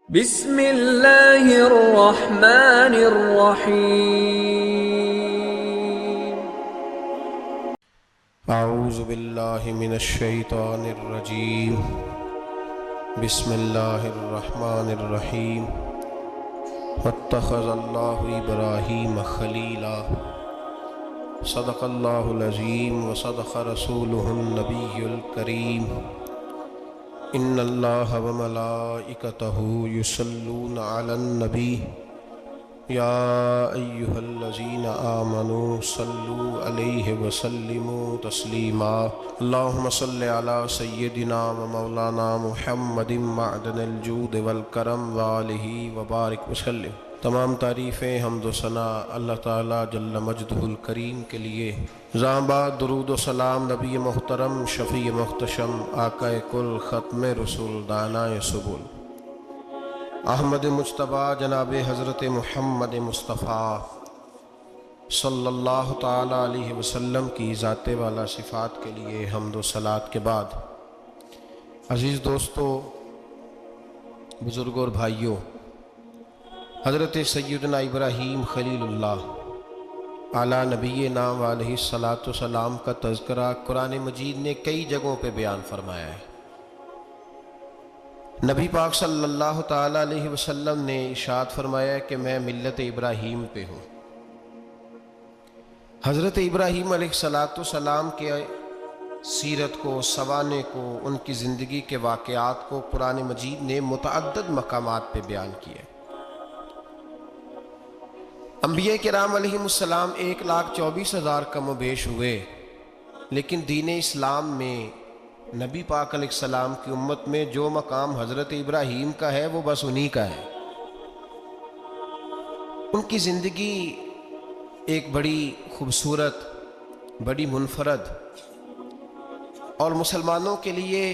بسم اللہ الرحمن الرحیم اعوذ باللہ من الشیطان الرجیم بسم اللہ الرحمن الرحیم واتخذ اللہ ابراہیم خلیلا صدق اللہ العظیم وصدق رسولہ النبی الکریم ان اللہ وملائکتہ یصلون علی النبی یا ایہا الذین آمنوا صلوا علیہ وسلموا تسلیما اللہم صلی علی سیدنا و مولانا محمد معدن الجود والکرم وآلہ وبارک وسلم۔ تمام تعریفیں حمد و ثنا اللہ تعالیٰ جل مجدہ الکریم کے لیے۔ زاں بعد درود و سلام نبی محترم شفیع محتشم آقا کل ختم رسول دانائے سبل احمد مجتبیٰ جناب حضرت محمد مصطفیٰ صلی اللہ تعالیٰ علیہ وسلم کی ذات والا صفات کے لیے حمد و صلات کے بعد، عزیز دوستو، بزرگوں اور بھائیوں، حضرت سیدنا ابراہیم خلیل اللہ اعلیٰ نبی نام علیہ السلام کا تذکرہ قرآن مجید نے کئی جگہوں پہ بیان فرمایا ہے۔ نبی پاک صلی اللہ تعالیٰ علیہ وسلم نے ارشاد فرمایا کہ میں ملت ابراہیم پہ ہوں۔ حضرت ابراہیم علیہ السلام کے سیرت کو، سوانح کو، ان کی زندگی کے واقعات کو قرآن مجید نے متعدد مقامات پہ بیان کیا ہے۔ انبیاء کرام علیہ السلام 1,24,000 کم و بیش ہوئے، لیکن دین اسلام میں نبی پاک علیہ السلام کی امت میں جو مقام حضرت ابراہیم کا ہے وہ بس انہی کا ہے۔ ان کی زندگی ایک بڑی خوبصورت، بڑی منفرد اور مسلمانوں کے لیے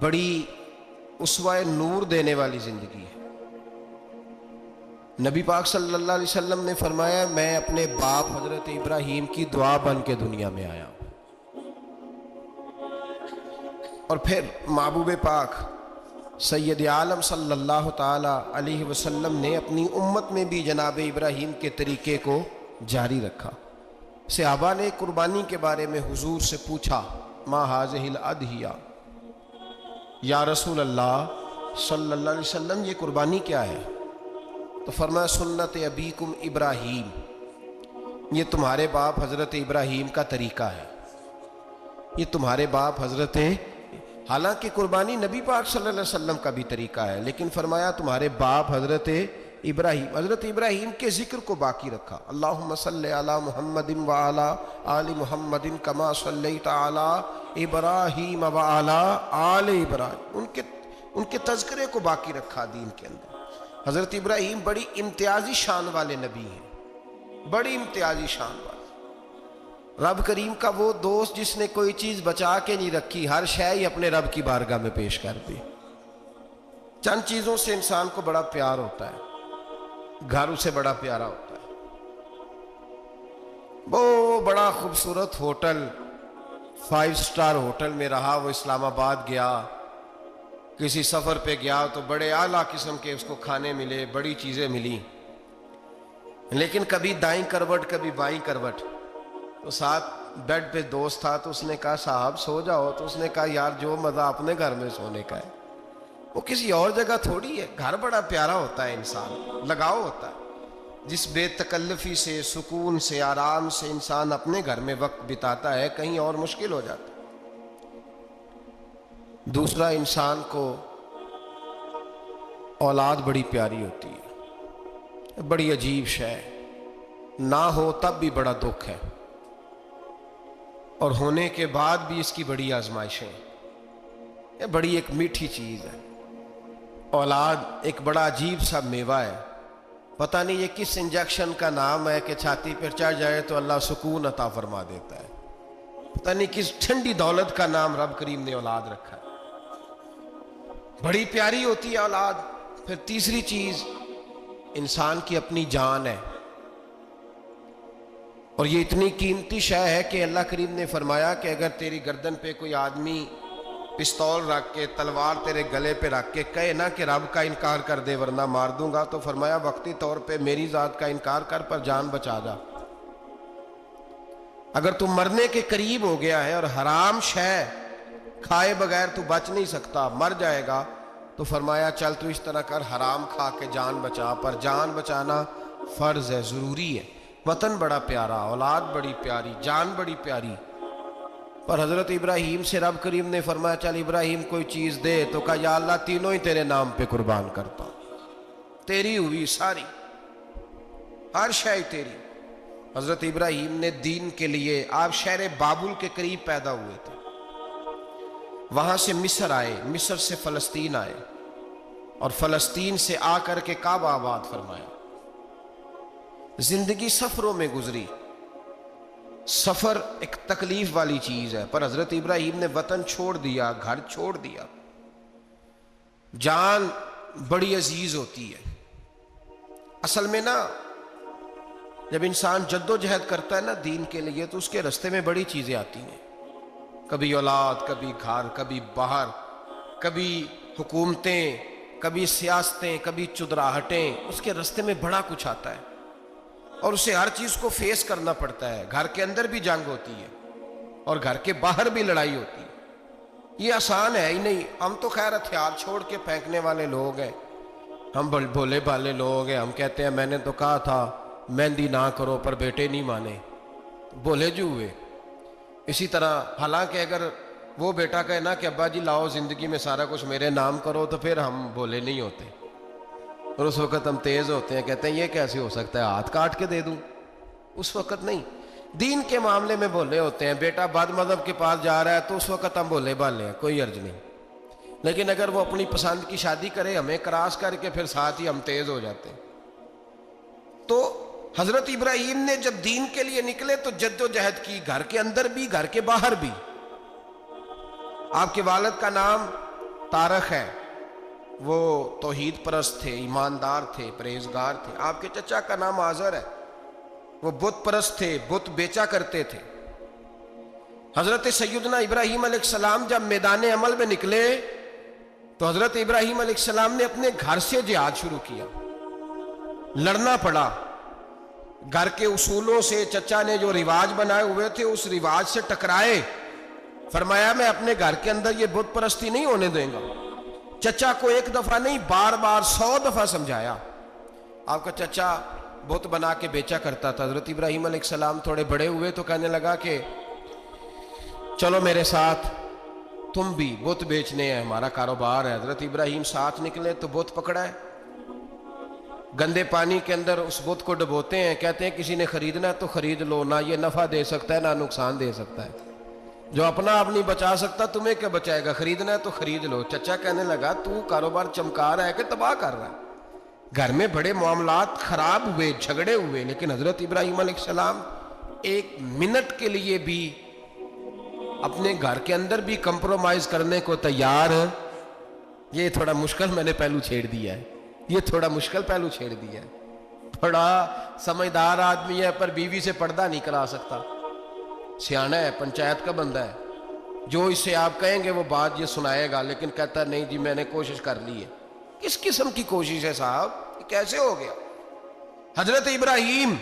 بڑی اسوہ نور دینے والی زندگی ہے۔ نبی پاک صلی اللہ علیہ وسلم نے فرمایا میں اپنے باپ حضرت ابراہیم کی دعا بن کے دنیا میں آیا ہوں۔ اور پھر محبوب پاک سید عالم صلی اللہ تعالی علیہ وسلم نے اپنی امت میں بھی جناب ابراہیم کے طریقے کو جاری رکھا۔ صحابہ نے قربانی کے بارے میں حضور سے پوچھا ما ہذہ الاضحیہ، یا رسول اللہ صلی اللہ علیہ وسلم یہ قربانی کیا ہے؟ تو فرمایا سنت ابیکم ابراہیم، یہ تمہارے باپ حضرت ابراہیم کا طریقہ ہے، یہ تمہارے باپ حضرت، حالانکہ قربانی نبی پاک صلی اللہ علیہ وسلم کا بھی طریقہ ہے، لیکن فرمایا تمہارے باپ حضرت ابراہیم کے ذکر کو باقی رکھا۔ اللہم صلی علی محمد وعلی آل محمد کما صلیت علی ابراہیم وعلی آل ابراہیم، ان کے تذکرے کو باقی رکھا دین کے اندر۔ حضرت ابراہیم بڑی امتیازی شان والے نبی ہیں، بڑی امتیازی شان والے۔ رب کریم کا وہ دوست جس نے کوئی چیز بچا کے نہیں رکھی، ہر شے ہی اپنے رب کی بارگاہ میں پیش کر دی۔ چند چیزوں سے انسان کو بڑا پیار ہوتا ہے، گھر اسے بڑا پیارا ہوتا ہے۔ وہ بڑا خوبصورت ہوٹل، 5 سٹار ہوٹل میں رہا، وہ اسلام آباد گیا، کسی سفر پہ گیا تو بڑے اعلیٰ قسم کے اس کو کھانے ملے، بڑی چیزیں ملی، لیکن کبھی دائیں کروٹ کبھی بائیں کروٹ۔ تو ساتھ بیڈ پہ دوست تھا تو اس نے کہا صاحب سو جاؤ، تو اس نے کہا یار جو مزہ اپنے گھر میں سونے کا ہے وہ کسی اور جگہ تھوڑی ہے۔ گھر بڑا پیارا ہوتا ہے، انسان لگاؤ ہوتا ہے، جس بے تکلفی سے، سکون سے، آرام سے انسان اپنے گھر میں وقت بتاتا ہے، کہیں اور مشکل ہو جاتا ہے۔ دوسرا، انسان کو اولاد بڑی پیاری ہوتی ہے، بڑی عجیب شے، نہ ہو تب بھی بڑا دکھ ہے، اور ہونے کے بعد بھی اس کی بڑی آزمائشیں ہیں۔ یہ بڑی ایک میٹھی چیز ہے۔ اولاد ایک بڑا عجیب سا میوہ ہے، پتہ نہیں یہ کس انجیکشن کا نام ہے کہ چھاتی پر چڑھ جائے تو اللہ سکون عطا فرما دیتا ہے، پتہ نہیں کس ٹھنڈی دولت کا نام رب کریم نے اولاد رکھا ہے، بڑی پیاری ہوتی ہے اولاد۔ پھر تیسری چیز انسان کی اپنی جان ہے، اور یہ اتنی قیمتی شے ہے کہ اللہ کریم نے فرمایا کہ اگر تیری گردن پہ کوئی آدمی پستول رکھ کے تلوار تیرے گلے پہ رکھ کے کہے نا کہ رب کا انکار کر دے ورنہ مار دوں گا، تو فرمایا وقتی طور پہ میری ذات کا انکار کر پر جان بچا جا۔ اگر تو مرنے کے قریب ہو گیا ہے اور حرام شے کھائے بغیر تو بچ نہیں سکتا، مر جائے گا، تو فرمایا چل تو اس طرح کر، حرام کھا کے جان بچا۔ پر جان بچانا فرض ہے، ضروری ہے۔ وطن بڑا پیارا، اولاد بڑی پیاری، جان بڑی پیاری، پر حضرت ابراہیم سے رب کریم نے فرمایا چل ابراہیم کوئی چیز دے، تو کہا یا اللہ تینوں ہی تیرے نام پہ قربان کرتا ہوں، تیری ہوئی ساری، ہر شے تیری۔ حضرت ابراہیم نے دین کے لیے، آپ شہر بابل کے قریب پیدا ہوئے تھے، وہاں سے مصر آئے، مصر سے فلسطین آئے، اور فلسطین سے آ کر کے کعبہ آباد فرمایا۔ زندگی سفروں میں گزری، سفر ایک تکلیف والی چیز ہے، پر حضرت ابراہیم نے وطن چھوڑ دیا، گھر چھوڑ دیا۔ جان بڑی عزیز ہوتی ہے۔ اصل میں نا جب انسان جد و جہد کرتا ہے نا دین کے لیے، تو اس کے رستے میں بڑی چیزیں آتی ہیں، کبھی اولاد، کبھی گھر، کبھی باہر، کبھی حکومتیں، کبھی سیاستیں، کبھی چدراہٹیں، اس کے رستے میں بڑا کچھ آتا ہے اور اسے ہر چیز کو فیس کرنا پڑتا ہے۔ گھر کے اندر بھی جنگ ہوتی ہے اور گھر کے باہر بھی لڑائی ہوتی ہے، یہ آسان ہے ہی نہیں۔ ہم تو خیر ہتھیار چھوڑ کے پھینکنے والے لوگ ہیں، ہم بھولے بھالے لوگ ہیں، ہم کہتے ہیں میں نے تو کہا تھا مہندی نہ کرو، پر بیٹے نہیں مانے، بولے جو ہوئے۔ اسی طرح حالانکہ اگر وہ بیٹا کہے نا کہ ابا جی لاؤ زندگی میں سارا کچھ میرے نام کرو، تو پھر ہم بولے نہیں ہوتے، اور اس وقت ہم تیز ہوتے ہیں، کہتے ہیں یہ کیسے ہو سکتا ہے، ہاتھ کاٹ کے دے دوں۔ اس وقت نہیں، دین کے معاملے میں بولے ہوتے ہیں۔ بیٹا بد مذہب کے پاس جا رہا ہے تو اس وقت ہم بولے بھالے ہیں، کوئی عرض نہیں، لیکن اگر وہ اپنی پسند کی شادی کرے ہمیں کراس کر کے، پھر ساتھ ہی ہم تیز ہو جاتے ہیں۔ تو حضرت ابراہیم نے جب دین کے لیے نکلے تو جد و جہد کی، گھر کے اندر بھی گھر کے باہر بھی۔ آپ کے والد کا نام طارق ہے، وہ توحید پرست تھے، ایماندار تھے، پرہیزگار تھے۔ آپ کے چچا کا نام آزر ہے، وہ بت پرست تھے، بت بیچا کرتے تھے۔ حضرت سیدنا ابراہیم علیہ السلام جب میدان عمل میں نکلے تو حضرت ابراہیم علیہ السلام نے اپنے گھر سے جہاد شروع کیا، لڑنا پڑا۔ گھر کے اصولوں سے، چچا نے جو رواج بنائے ہوئے تھے اس رواج سے ٹکرائے۔ فرمایا میں اپنے گھر کے اندر یہ بت پرستی نہیں ہونے دیں گا۔ چچا کو ایک دفعہ نہیں، بار بار 100 دفعہ سمجھایا۔ آپ کا چچا بت بنا کے بیچا کرتا تھا۔ حضرت ابراہیم علیہ السلام تھوڑے بڑے ہوئے تو کہنے لگا کہ چلو میرے ساتھ، تم بھی بت بیچنے ہیں، ہمارا کاروبار ہے۔ حضرت ابراہیم ساتھ نکلے تو بت پکڑا ہے، گندے پانی کے اندر اس بت کو ڈبوتے ہیں، کہتے ہیں کسی نے خریدنا ہے تو خرید لو، نہ یہ نفع دے سکتا ہے نہ نقصان دے سکتا ہے، جو اپنا آپ نہیں بچا سکتا تمہیں کیا بچائے گا، خریدنا ہے تو خرید لو۔ چچا کہنے لگا تو کاروبار چمکا رہا ہے کہ تباہ کر رہا ہے۔ گھر میں بڑے معاملات خراب ہوئے، جھگڑے ہوئے، لیکن حضرت ابراہیم علیہ السلام ایک منٹ کے لیے بھی اپنے گھر کے اندر بھی کمپرومائز کرنے کو تیار ہے۔ یہ تھوڑا مشکل میں نے پہلو چھیڑ دیا ہے، یہ تھوڑا مشکل پہلو چھیڑ دیا ہے۔ بڑا سمجھدار آدمی ہے پر بیوی سے پردہ نہیں کرا سکتا، سیانا ہے، پنچایت کا بندہ ہے، جو اس سے آپ کہیں گے وہ بات یہ سنائے گا، لیکن کہتا نہیں جی میں نے کوشش کر لی ہے۔ کس قسم کی کوشش ہے صاحب، یہ کیسے ہو گیا؟ حضرت ابراہیم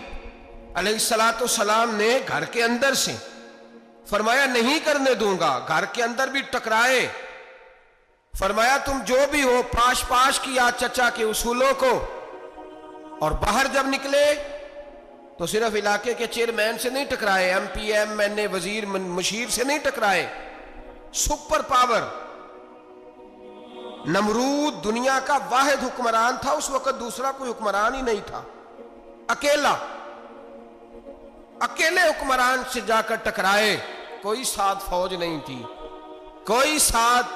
علیہ السلام نے گھر کے اندر سے فرمایا نہیں کرنے دوں گا، گھر کے اندر بھی ٹکرائے، فرمایا تم جو بھی ہو پاش پاش کیا چچا کے اصولوں کو، اور باہر جب نکلے تو صرف علاقے کے چیئرمین سے نہیں ٹکرائے، ایم پی ایم این اے وزیر مشیر سے نہیں ٹکرائے، سپر پاور نمرود دنیا کا واحد حکمران تھا، اس وقت دوسرا کوئی حکمران ہی نہیں تھا، اکیلے حکمران سے جا کر ٹکرائے، کوئی ساتھ فوج نہیں تھی، کوئی ساتھ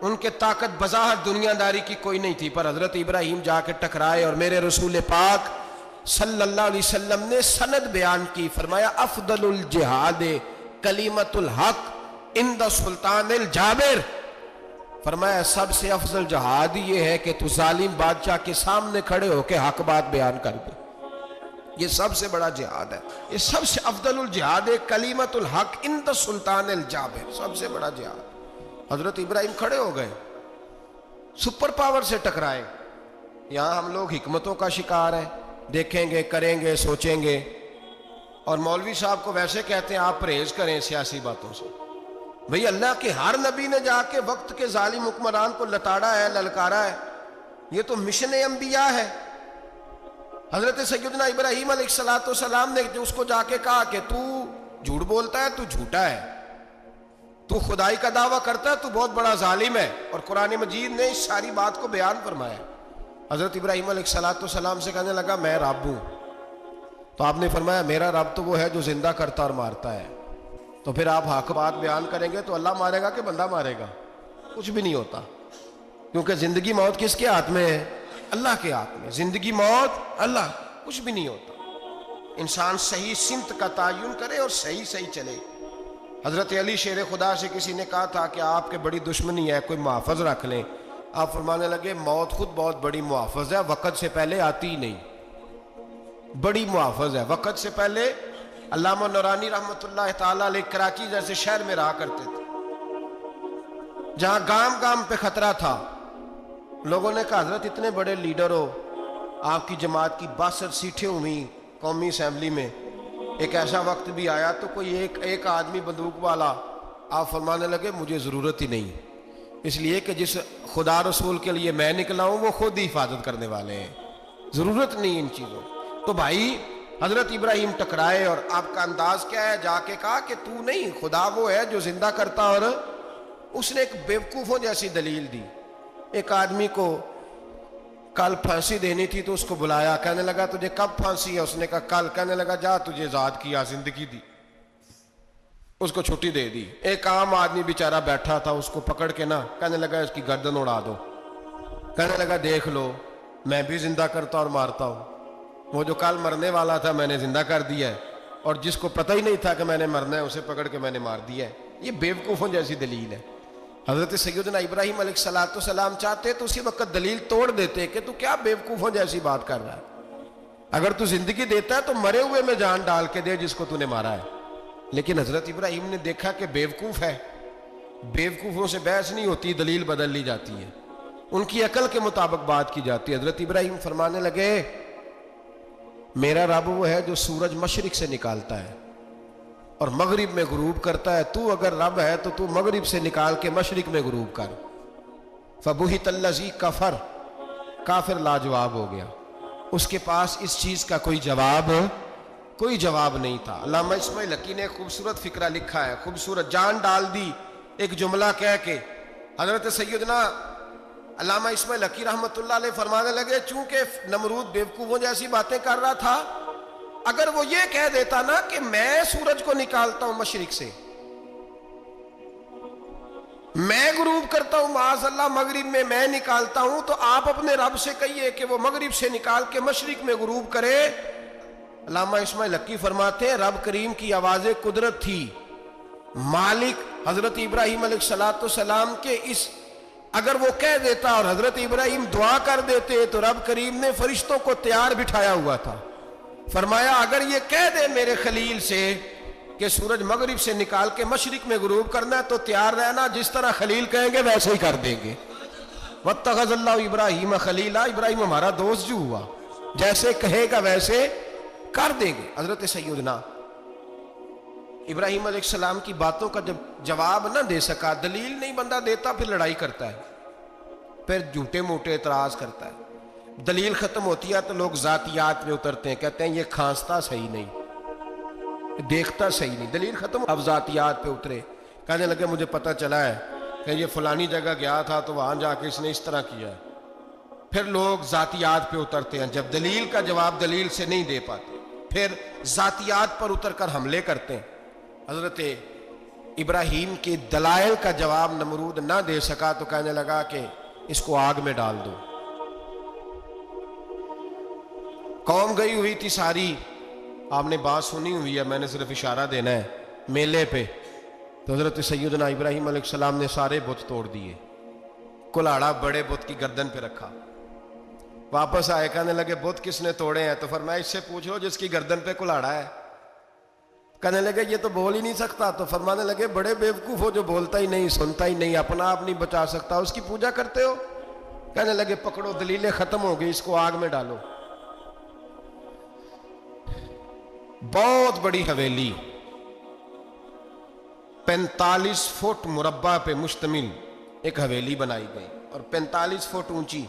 ان کے طاقت بظاہر دنیا داری کی کوئی نہیں تھی، پر حضرت ابراہیم جا کے ٹکرائے، اور میرے رسول پاک صلی اللہ علیہ وسلم نے سند بیان کی، فرمایا افضل الجہاد کلمۃ الحق عند سلطان الجابر، فرمایا سب سے افضل جہاد یہ ہے کہ تو ظالم بادشاہ کے سامنے کھڑے ہو کے حق بات بیان کر دے، یہ سب سے بڑا جہاد ہے، یہ سب سے افضل الجہاد کلمۃ الحق عند سلطان الجابر، سب سے بڑا جہاد۔ حضرت ابراہیم کھڑے ہو گئے، سپر پاور سے ٹکرائے۔ یہاں ہم لوگ حکمتوں کا شکار ہیں، دیکھیں گے، کریں گے، سوچیں گے، اور مولوی صاحب کو ویسے کہتے ہیں آپ پرہیز کریں سیاسی باتوں سے۔ بھئی اللہ کے ہر نبی نے جا کے وقت کے ظالم حکمران کو لتاڑا ہے، للکارا ہے، یہ تو مشن انبیاء ہے۔ حضرت سیدنا ابراہیم علیہ السلام نے اس کو جا کے کہا کہ تو جھوٹ بولتا ہے، تو جھوٹا ہے، تو خدائی کا دعویٰ کرتا ہے، تو بہت بڑا ظالم ہے، اور قرآن مجید نے اس ساری بات کو بیان فرمایا۔ حضرت ابراہیم علیہ السلام سے کہنے لگا میں رب ہوں، تو آپ نے فرمایا میرا رب تو وہ ہے جو زندہ کرتا اور مارتا ہے۔ تو پھر آپ حق بات بیان کریں گے تو اللہ مارے گا کہ بندہ مارے گا؟ کچھ بھی نہیں ہوتا، کیونکہ زندگی موت کس کے ہاتھ میں ہے؟ اللہ کے ہاتھ میں۔ زندگی موت اللہ، کچھ بھی نہیں ہوتا۔ انسان صحیح سمت کا تعین کرے اور صحیح چلے۔ حضرت علی شیر خدا سے کسی نے کہا تھا کہ آپ کے بڑی دشمنی ہے، کوئی محافظ رکھ لیں۔ آپ فرمانے لگے موت خود بہت بڑی محافظ ہے، وقت سے پہلے آتی ہی نہیں، بڑی محافظ ہے، وقت سے پہلے۔ علامہ نورانی رحمۃ اللہ تعالیٰ علیہ کراچی جیسے شہر میں رہا کرتے تھے، جہاں گام گام پہ خطرہ تھا۔ لوگوں نے کہا حضرت اتنے بڑے لیڈر ہو، آپ کی جماعت کی 62 سیٹیں ہوئی قومی اسمبلی میں، ایک ایسا وقت بھی آیا تو کوئی ایک آدمی بندوق والا۔ آپ فرمانے لگے مجھے ضرورت ہی نہیں، اس لیے کہ جس خدا رسول کے لیے میں نکلا ہوں وہ خود ہی حفاظت کرنے والے ہیں، ضرورت نہیں ان چیزوں۔ تو بھائی حضرت ابراہیم ٹکرائے، اور آپ کا انداز کیا ہے؟ جا کے کہا کہ تو نہیں، خدا وہ ہے جو زندہ کرتا۔ اور اس نے ایک بیوقوفوں جیسی دلیل دی۔ ایک آدمی کو کل پھانسی دینی تھی تو اس کو بلایا، کہنے لگا تجھے کب پھانسی ہے؟ اس نے کہا کل۔ کہنے لگا جا تجھے آزاد کیا، زندگی دی، اس کو چھٹی دے دی۔ ایک عام آدمی بیچارہ بیٹھا تھا، اس کو پکڑ کے نا کہنے لگا اس کی گردن اڑا دو۔ کہنے لگا دیکھ لو میں بھی زندہ کرتا اور مارتا ہوں، وہ جو کل مرنے والا تھا میں نے زندہ کر دیا ہے، اور جس کو پتہ ہی نہیں تھا کہ میں نے مرنا ہے اسے پکڑ کے میں نے مار دیا ہے۔ یہ بیوقوفوں جیسی دلیل ہے۔ حضرت سیدنا ابراہیم علیہ السلام چاہتے تو اسی وقت دلیل توڑ دیتے کہ تو کیا بیوقوفوں جیسی بات کر رہا ہے، اگر تو زندگی دیتا ہے تو مرے ہوئے میں جان ڈال کے دے جس کو تو نے مارا ہے۔ لیکن حضرت ابراہیم نے دیکھا کہ بیوقوف ہے، بیوقوفوں سے بحث نہیں ہوتی، دلیل بدل لی جاتی ہے، ان کی عقل کے مطابق بات کی جاتی ہے۔ حضرت ابراہیم فرمانے لگے میرا رب وہ ہے جو سورج مشرق سے نکالتا ہے اور مغرب میں غروب کرتا ہے، تو اگر رب ہے تو تو مغرب سے نکال کے مشرق میں غروب کر۔ فبہت الذی کفر، کافر لاجواب ہو گیا، اس کے پاس اس چیز کا کوئی جواب نہیں تھا۔ علامہ اسماعیل حقی نے خوبصورت فقرہ لکھا ہے، خوبصورت جان ڈال دی ایک جملہ کہہ کے۔ حضرت سیدنا علامہ اسماعیل حقی رحمۃ اللہ علیہ فرمانے لگے چونکہ نمرود بیوقوفوں جیسی باتیں کر رہا تھا، اگر وہ یہ کہہ دیتا نا کہ میں سورج کو نکالتا ہوں مشرق سے، میں غروب کرتا ہوں معاذ اللہ مغرب میں، میں نکالتا ہوں، تو آپ اپنے رب سے کہیے کہ وہ مغرب سے نکال کے مشرق میں غروب کرے۔ علامہ اسماعیل حقی فرماتے ہیں رب کریم کی آواز قدرت تھی، مالک حضرت ابراہیم علیہ السلام کے اس، اگر وہ کہہ دیتا اور حضرت ابراہیم دعا کر دیتے تو رب کریم نے فرشتوں کو تیار بٹھایا ہوا تھا، فرمایا اگر یہ کہہ دے میرے خلیل سے کہ سورج مغرب سے نکال کے مشرق میں غروب کرنا ہے تو تیار رہنا، جس طرح خلیل کہیں گے ویسے ہی کر دیں گے۔ واتخذ اللہ ابراہیم خلیلا، ابراہیم ہمارا دوست جو ہوا، جیسے کہے گا ویسے کر دیں گے۔ حضرت سیدنا ابراہیم علیہ السلام کی باتوں کا جب جواب نہ دے سکا، دلیل نہیں بندہ دیتا، پھر لڑائی کرتا ہے، پھر جھوٹے موٹے اعتراض کرتا ہے۔ دلیل ختم ہوتی ہے تو لوگ ذاتیات میں اترتے ہیں، کہتے ہیں یہ کھانستا صحیح نہیں، دیکھتا صحیح نہیں، دلیل ختم، اب ذاتیات پہ اترے، کہنے لگے مجھے پتہ چلا ہے کہ یہ فلانی جگہ گیا تھا تو وہاں جا کے اس نے اس طرح کیا ہے۔ پھر لوگ ذاتیات پہ اترتے ہیں، جب دلیل کا جواب دلیل سے نہیں دے پاتے پھر ذاتیات پر اتر کر حملے کرتے ہیں۔ حضرت ابراہیم کے دلائل کا جواب نمرود نہ دے سکا تو کہنے لگا کہ اس کو آگ میں ڈال دو۔ قوم گئی ہوئی تھی ساری، آپ نے بات سنی ہوئی ہے، میں نے صرف اشارہ دینا ہے، میلے پہ تو حضرت سیدنا ابراہیم علیہ السلام نے سارے بت توڑ دیے، کلاڑا بڑے بت کی گردن پہ رکھا، واپس آئے کہنے لگے بت کس نے توڑے ہیں؟ تو فرمایا اس سے پوچھو جس کی گردن پہ کلاڑا ہے۔ کہنے لگے یہ تو بول ہی نہیں سکتا. تو فرمانے لگے بڑے بیوقوف ہو جو بولتا ہی نہیں, سنتا ہی نہیں, اپنا آپ نہیں بچا سکتا, اس کی پوجا کرتے ہو. کہنے لگے پکڑو, دلیلیں ختم ہو گئی, اس کو آگ میں ڈالو. بہت بڑی حویلی 45 فٹ مربع پہ مشتمل ایک حویلی بنائی گئی اور 45 فٹ اونچی.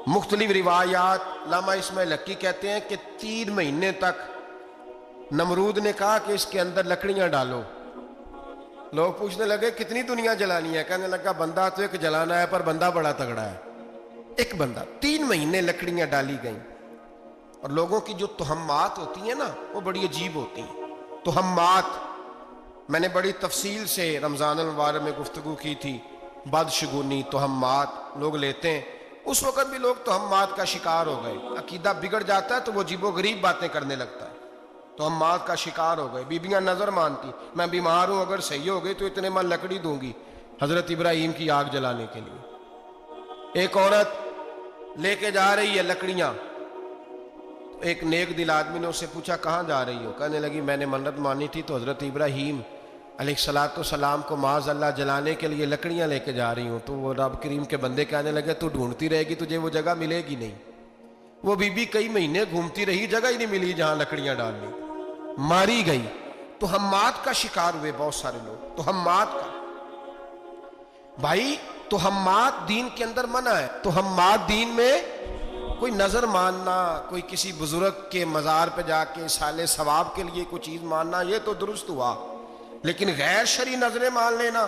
مختلف روایات, علامہ اسماعیل حقی کہتے ہیں کہ 3 مہینے تک نمرود نے کہا کہ اس کے اندر لکڑیاں ڈالو. لوگ پوچھنے لگے کتنی دنیا جلانی ہے؟ کہنے لگا بندہ تو ایک جلانا ہے, پر بندہ بڑا تگڑا ہے, ایک بندہ. 3 مہینے لکڑیاں ڈالی گئیں. اور لوگوں کی جو تہمات ہوتی ہیں نا وہ بڑی عجیب ہوتی ہیں. تہمات میں نے بڑی تفصیل سے رمضان المبارک میں گفتگو کی تھی. بدشگونی, تہمات لوگ لیتے ہیں. اس وقت بھی لوگ تہمات کا شکار ہو گئے. عقیدہ بگڑ جاتا ہے تو وہ عجیب و غریب باتیں کرنے لگتا ہے. تہمات کا شکار ہو گئے. بیبیاں نظر مانتی, میں بیمار ہوں, اگر صحیح ہو گئی تو اتنے من لکڑی دوں گی حضرت ابراہیم کی آگ جلانے کے لیے. ایک عورت لے کے جا رہی ہے لکڑیاں. ایک نیک دل آدمی نے اس سے پوچھا کہاں جا رہی ہو؟ کہنے لگی میں نے منت مانی تھی تو حضرت ابراہیم علیہ السلام کو معاذ اللہ جلانے کے لیے لکڑیاں لے کے جا رہی ہوں. تو وہ رب کریم کے بندے کہنے لگے تو ڈھونڈتی رہے گی, تجھے وہ جگہ ملے گی نہیں. وہ بی بی کئی مہینے گھومتی رہی, جگہ ہی نہیں ملی جہاں لکڑیاں ڈالنی. ماری گئی. تہمات کا شکار ہوئے بہت سارے لوگ. تہمات کا بھائی, تہمات دین کے اندر منع ہے. تہمات دین میں کوئی نظر ماننا, کوئی کسی بزرگ کے مزار پہ جا کے سالے ثواب کے لیے کوئی چیز ماننا, یہ تو درست ہوا. لیکن غیر شرعی نظریں مان لینا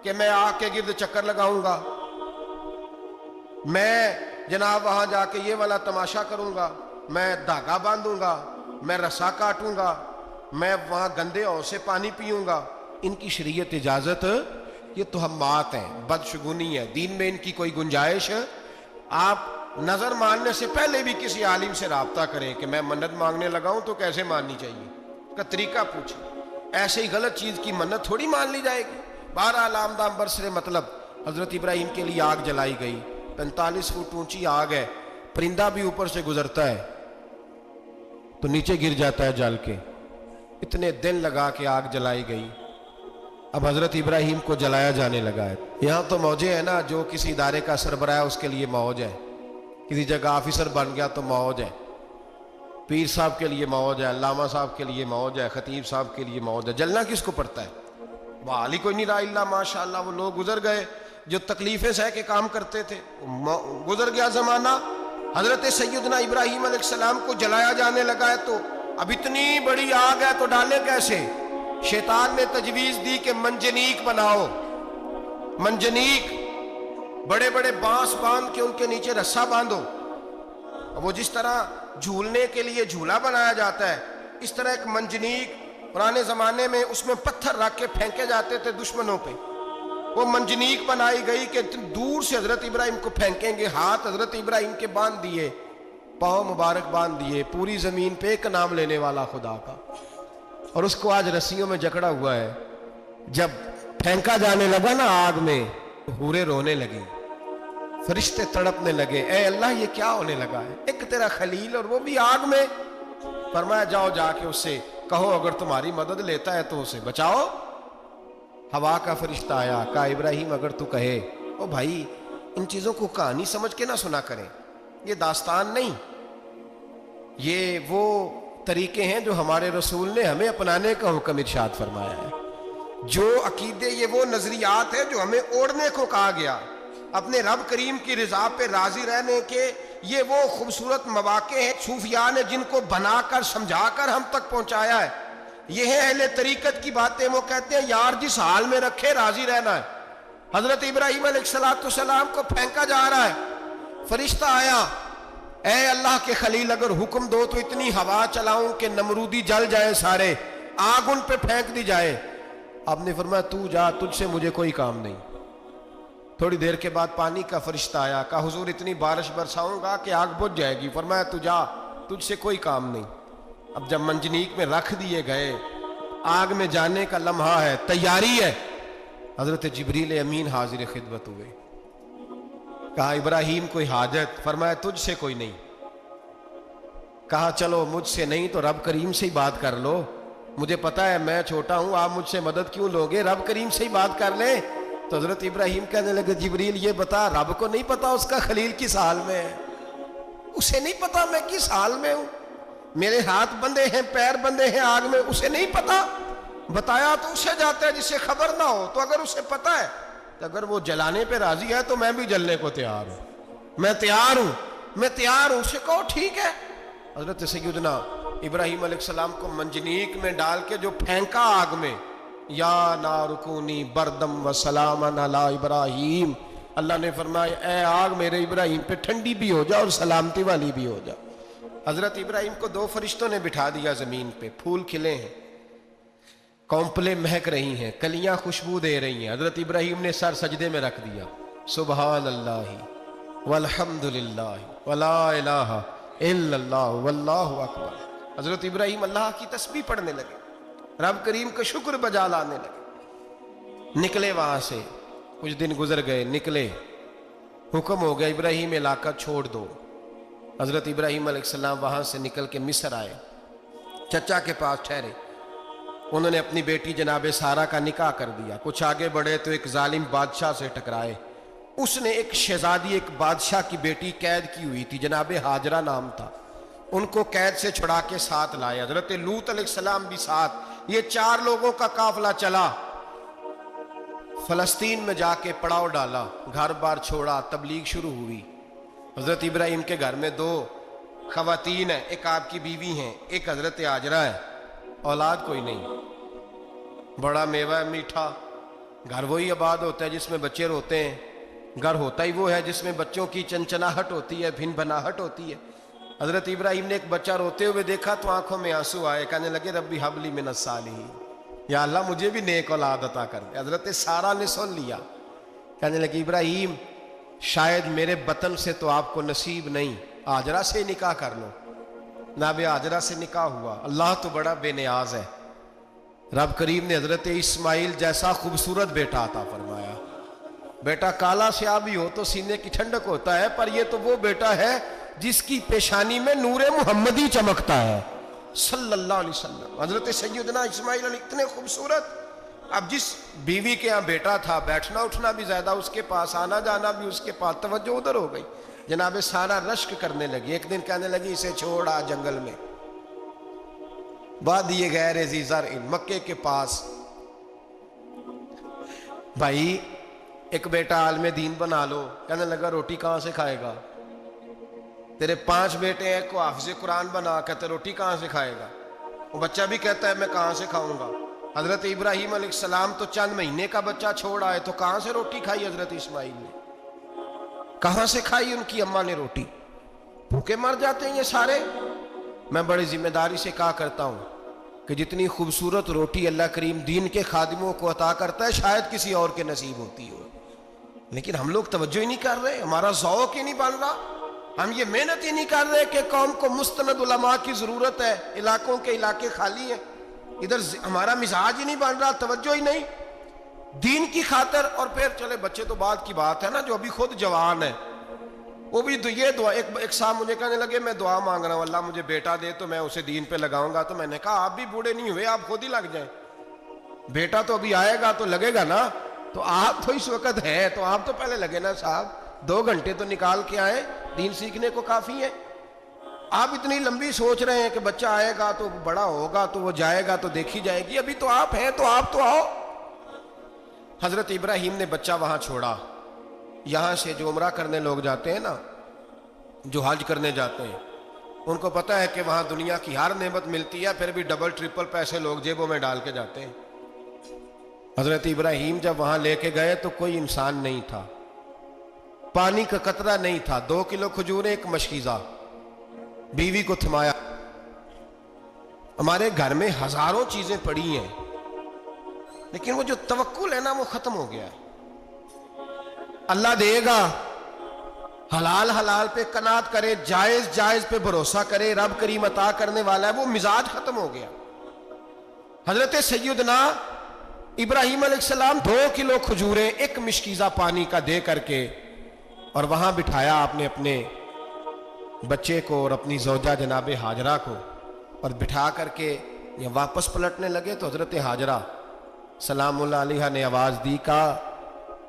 کہ میں آگ کے گرد چکر لگاؤں گا, میں جناب وہاں جا کے یہ والا تماشا کروں گا, میں دھاگا باندھوں گا, میں رسا کاٹوں گا, میں وہاں گندے اور سے پانی پیوں گا, ان کی شریعت اجازت, یہ تہمات ہیں, بدشگونی ہے. دین میں ان کی کوئی گنجائش. آپ نظر ماننے سے پہلے بھی کسی عالم سے رابطہ کریں کہ میں منت مانگنے لگا ہوں تو کیسے ماننی چاہیے, کا طریقہ پوچھیں. ایسے ہی غلط چیز کی منت تھوڑی مان لی جائے گی. بہرحال آمدام برسر مطلب حضرت ابراہیم کے لیے آگ جلائی گئی. 45 فٹ اونچی آگ ہے, پرندہ بھی اوپر سے گزرتا ہے تو نیچے گر جاتا ہے جل کے. اتنے دن لگا کے آگ جلائی گئی. اب حضرت ابراہیم کو جلایا جانے لگا ہے. یہاں تو موجیں ہیں نا, جو کسی ادارے کا سربراہ ہے اس کے لیے موج ہے, کسی جگہ آفیسر بن گیا تو موج ہے, پیر صاحب کے لیے موج ہے, علامہ صاحب کے لیے موج ہے, خطیب صاحب کے لیے موج ہے. جلنا کس کو پڑتا ہے؟ بحال ہی کوئی نہیں رہا الا ماشاء اللہ. وہ لوگ گزر گئے جو تکلیفیں سہ کے کام کرتے تھے, گزر گیا زمانہ. حضرت سیدنا ابراہیم علیہ السلام کو جلایا جانے لگا ہے تو اب اتنی بڑی آگ ہے تو ڈالے کیسے؟ شیطان نے تجویز دی کہ منجنیق بناؤ. منجنیق, بڑے بڑے بانس باندھ کے ان کے نیچے رسا باندھو. وہ جس طرح جھولنے کے لیے جھولا بنایا جاتا ہے, اس طرح ایک منجنیق پرانے زمانے میں اس میں پتھر رکھ کے پھینکے جاتے تھے دشمنوں پہ. وہ منجنیق بنائی گئی کہ دور سے حضرت ابراہیم کو پھینکیں گے. ہاتھ حضرت ابراہیم کے باندھ دیے, پاؤں مبارک باندھ دیے. پوری زمین پہ ایک نام لینے والا خدا کا, اور اس کو آج رسیوں میں جکڑا ہوا ہے. جب پھینکا جانے لگا نا آگ میں, حوریں رونے لگی, فرشتے تڑپنے لگے, اے اللہ یہ کیا ہونے لگا ہے؟ ایک تیرا خلیل اور وہ بھی آگ میں. فرمایا جاؤ جا کے اس سے کہو اگر تمہاری مدد لیتا ہے تو اسے بچاؤ. ہوا کا فرشتہ آیا, کہا ابراہیم اگر تو کہے. او بھائی, ان چیزوں کو کہانی سمجھ کے نہ سنا کریں, یہ داستان نہیں, یہ وہ طریقے ہیں جو ہمارے رسول نے ہمیں اپنانے کا حکم ارشاد فرمایا ہے. جو عقیدے, یہ وہ نظریات ہیں جو ہمیں اوڑھنے کو کہا گیا. اپنے رب کریم کی رضا پہ راضی رہنے کے یہ وہ خوبصورت مواقع ہیں صوفیاء نے جن کو بنا کر سمجھا کر ہم تک پہنچایا ہے. یہ ہے اہل طریقت کی باتیں. وہ کہتے ہیں یار جس حال میں رکھے راضی رہنا ہے. حضرت ابراہیم علیہ السلام کو پھینکا جا رہا ہے, فرشتہ آیا, اے اللہ کے خلیل اگر حکم دو تو اتنی ہوا چلاؤں کہ نمرودی جل جائیں سارے, آگ ان پہ پھینک دی جائے. آپ نے فرمایا تو جا, تجھ سے مجھے کوئی کام نہیں. تھوڑی دیر کے بعد پانی کا فرشتہ آیا, کہا حضور اتنی بارش برساؤں گا کہ آگ بجھ جائے گی. فرمایا تو جا, تجھ سے کوئی کام نہیں. اب جب منجنیق میں رکھ دیے گئے, آگ میں جانے کا لمحہ ہے, تیاری ہے, حضرت جبریل امین حاضر خدمت ہوئے. کہا ابراہیم کوئی حاجت؟ فرمایا تجھ سے کوئی نہیں. کہا چلو مجھ سے نہیں تو رب کریم سے ہی بات کر لو، مجھے پتا ہے میں چھوٹا ہوں، آپ مجھ سے مدد کیوں لو گے، رب کریم سے ہی بات کر لیں۔ تو حضرت ابراہیم کہنے لگے جبریل یہ بتا، رب کو نہیں پتا اس کا خلیل کس حال میں ہے؟ اسے نہیں پتا میں کس حال میں ہوں، میرے ہاتھ بندھے ہیں، پیر بندھے ہیں آگ میں، اسے نہیں پتا؟ بتایا تو اسے جاتا ہے جسے خبر نہ ہو، تو اگر اسے پتا ہے تو اگر وہ جلانے پہ راضی ہے تو میں بھی جلنے کو تیار ہوں، میں تیار ہوں، اسے کہو ٹھیک ہے۔ حضرت سیدنا ابراہیم علیہ السلام کو منجنیق میں ڈال کے جو پھینکا آگ میں، یا نار کونی بردم و سلامن علی ابراہیم، اللہ نے فرمایا اے آگ میرے ابراہیم پہ ٹھنڈی بھی ہو جا اور سلامتی والی بھی ہو جا۔ حضرت ابراہیم کو 2 فرشتوں نے بٹھا دیا زمین پہ، پھول کھلے ہیں، کونپلیں مہک رہی ہیں، کلیاں خوشبو دے رہی ہیں۔ حضرت ابراہیم نے سر سجدے میں رکھ دیا، سبحان اللہ والحمد للہ ولا الہ الا اللہ واللہ اکبر۔ حضرت ابراہیم اللہ کی تسبیح پڑھنے لگے، رب کریم کا شکر بجا لانے لگے۔ نکلے وہاں سے، کچھ دن گزر گئے، نکلے، حکم ہو گیا ابراہیم علاقہ چھوڑ دو۔ حضرت ابراہیم علیہ السلام وہاں سے نکل کے مصر آئے، چچا کے پاس ٹھہرے، انہوں نے اپنی بیٹی جناب سارہ کا نکاح کر دیا۔ کچھ آگے بڑھے تو ایک ظالم بادشاہ سے ٹکرائے، اس نے ایک شہزادی، ایک بادشاہ کی بیٹی قید کی ہوئی تھی، جناب ہاجرہ نام تھا، ان کو قید سے چھڑا کے ساتھ لائے۔ حضرت لوط علیہ السلام بھی ساتھ، یہ 4 لوگوں کا قافلہ چلا، فلسطین میں جا کے پڑاؤ ڈالا، گھر بار چھوڑا، تبلیغ شروع ہوئی۔ حضرت ابراہیم کے گھر میں 2 خواتین ہیں، ایک آپ کی بیوی ہیں، ایک حضرت ہاجرہ ہے، اولاد کوئی نہیں، بڑا میوہ ہے میٹھا، گھر وہی آباد ہوتا ہے جس میں بچے روتے ہیں، گھر ہوتا ہی وہ ہے جس میں بچوں کی چنچناہٹ ہوتی ہے، بھن بھناہٹ ہوتی ہے۔ حضرت ابراہیم نے ایک بچہ روتے ہوئے دیکھا تو آنکھوں میں آنسو آئے، کہنے لگے ربی حب لی من الصالحین، یا اللہ مجھے بھی نیک اولاد عطا کر دے۔ حضرت سارہ نے سن لیا، کہنے لگی ابراہیم شاید میرے بطن سے تو آپ کو نصیب نہیں، ہاجرہ سے نکاح کر لو۔ جناب ہاجرہ سے نکاح ہوا۔ اللہ تو بڑا بے نیاز ہے، رب کریم نے حضرت اسماعیل جیسا خوبصورت بیٹا عطا فرمایا۔ بیٹا کالا سیاہ بھی ہو تو سینے کی ٹھنڈک ہوتا ہے، پر یہ تو وہ بیٹا ہے جس کی پیشانی میں نور محمدی چمکتا ہے صلی اللہ علیہ وسلم۔ حضرت سیدنا اسماعیل علیہ اتنے خوبصورت، اب جس بیوی کے ہاں بیٹا تھا، بیٹھنا اٹھنا بھی زیادہ اس کے پاس، آنا جانا بھی اس کے پاس، توجہ ادھر ہو گئی۔ جناب سارہ رشک کرنے لگی، ایک دن کہنے لگی اسے چھوڑ آ جنگل میں، وادی غیر ذی زرع، مکے کے پاس۔ بھائی ایک بیٹا عالم دین بنا لو، کہنے لگا روٹی کہاں سے کھائے گا؟ تیرے 5 بیٹے ہیں، کو حافظ قرآن بنا، کہتے روٹی کہاں سے کھائے گا؟ وہ بچہ بھی کہتا ہے میں کہاں سے کھاؤں گا؟ حضرت ابراہیم علیہ السلام تو چند مہینے کا بچہ چھوڑ آئے، تو کہاں سے روٹی کھائی حضرت اسماعیل نے؟ کہاں سے کھائی ان کی اماں نے روٹی؟ بھوکے مر جاتے ہیں یہ سارے۔ میں بڑی ذمہ داری سے کہا کرتا ہوں کہ جتنی خوبصورت روٹی اللہ کریم دین کے خادموں کو عطا کرتا ہے شاید کسی اور کے نصیب ہوتی ہو، لیکن ہم لوگ توجہ ہی نہیں کر رہے، ہمارا ذوق ہی نہیں بن رہا، ہم یہ محنت ہی نہیں کر رہے کہ قوم کو مستند علماء کی ضرورت ہے، علاقوں کے علاقے خالی ہیں، ادھر ہمارا مزاج ہی نہیں بن رہا، توجہ ہی نہیں دین کی خاطر۔ اور پھر چلے بچے تو بعد کی بات ہے نا، جو ابھی خود جوان ہے وہ بھی یہ دعا، ایک صاحب مجھے کہنے لگے میں دعا مانگ رہا ہوں اللہ مجھے بیٹا دے تو میں اسے دین پہ لگاؤں گا، تو میں نے کہا آپ بھی بوڑھے نہیں ہوئے، آپ خود ہی لگ جائیں، بیٹا تو ابھی آئے گا تو لگے گا نا، تو آپ تو اس وقت ہیں تو آپ تو پہلے لگے نا صاحب، 2 گھنٹے تو نکال کے آئے، دین سیکھنے کو کافی ہے۔ آپ اتنی لمبی سوچ رہے ہیں کہ بچہ آئے گا تو بڑا ہوگا تو وہ جائے گا تو دیکھی جائے گی، ابھی تو آپ ہیں تو آپ تو آؤ۔ حضرت ابراہیم نے بچہ وہاں چھوڑا۔ یہاں سے جو عمرہ کرنے لوگ جاتے ہیں نا، جو حج کرنے جاتے ہیں، ان کو پتہ ہے کہ وہاں دنیا کی ہر نعمت ملتی ہے، پھر بھی ڈبل ٹرپل پیسے لوگ جیبوں میں ڈال کے جاتے ہیں۔ حضرت ابراہیم جب وہاں لے کے گئے تو کوئی انسان نہیں تھا، پانی کا قطرہ نہیں تھا، 2 کلو کھجوریں، ایک مشکیزہ، بیوی کو تھمایا۔ ہمارے گھر میں ہزاروں چیزیں پڑی ہیں، لیکن وہ جو توکل ہے نا وہ ختم ہو گیا ہے۔ اللہ دے گا، حلال حلال پہ قناعت کرے، جائز جائز پہ بھروسہ کرے، رب کریم عطا کرنے والا ہے، وہ مزاج ختم ہو گیا۔ حضرت سیدنا ابراہیم علیہ السلام 2 کلو کھجوریں، 1 مشکیزہ پانی کا دے کر کے، اور وہاں بٹھایا آپ نے اپنے بچے کو اور اپنی زوجہ جناب ہاجرہ کو اور بٹھا کر کے یہ واپس پلٹنے لگے تو حضرت ہاجرہ سلام اللہ علیہ نے آواز دی، کہا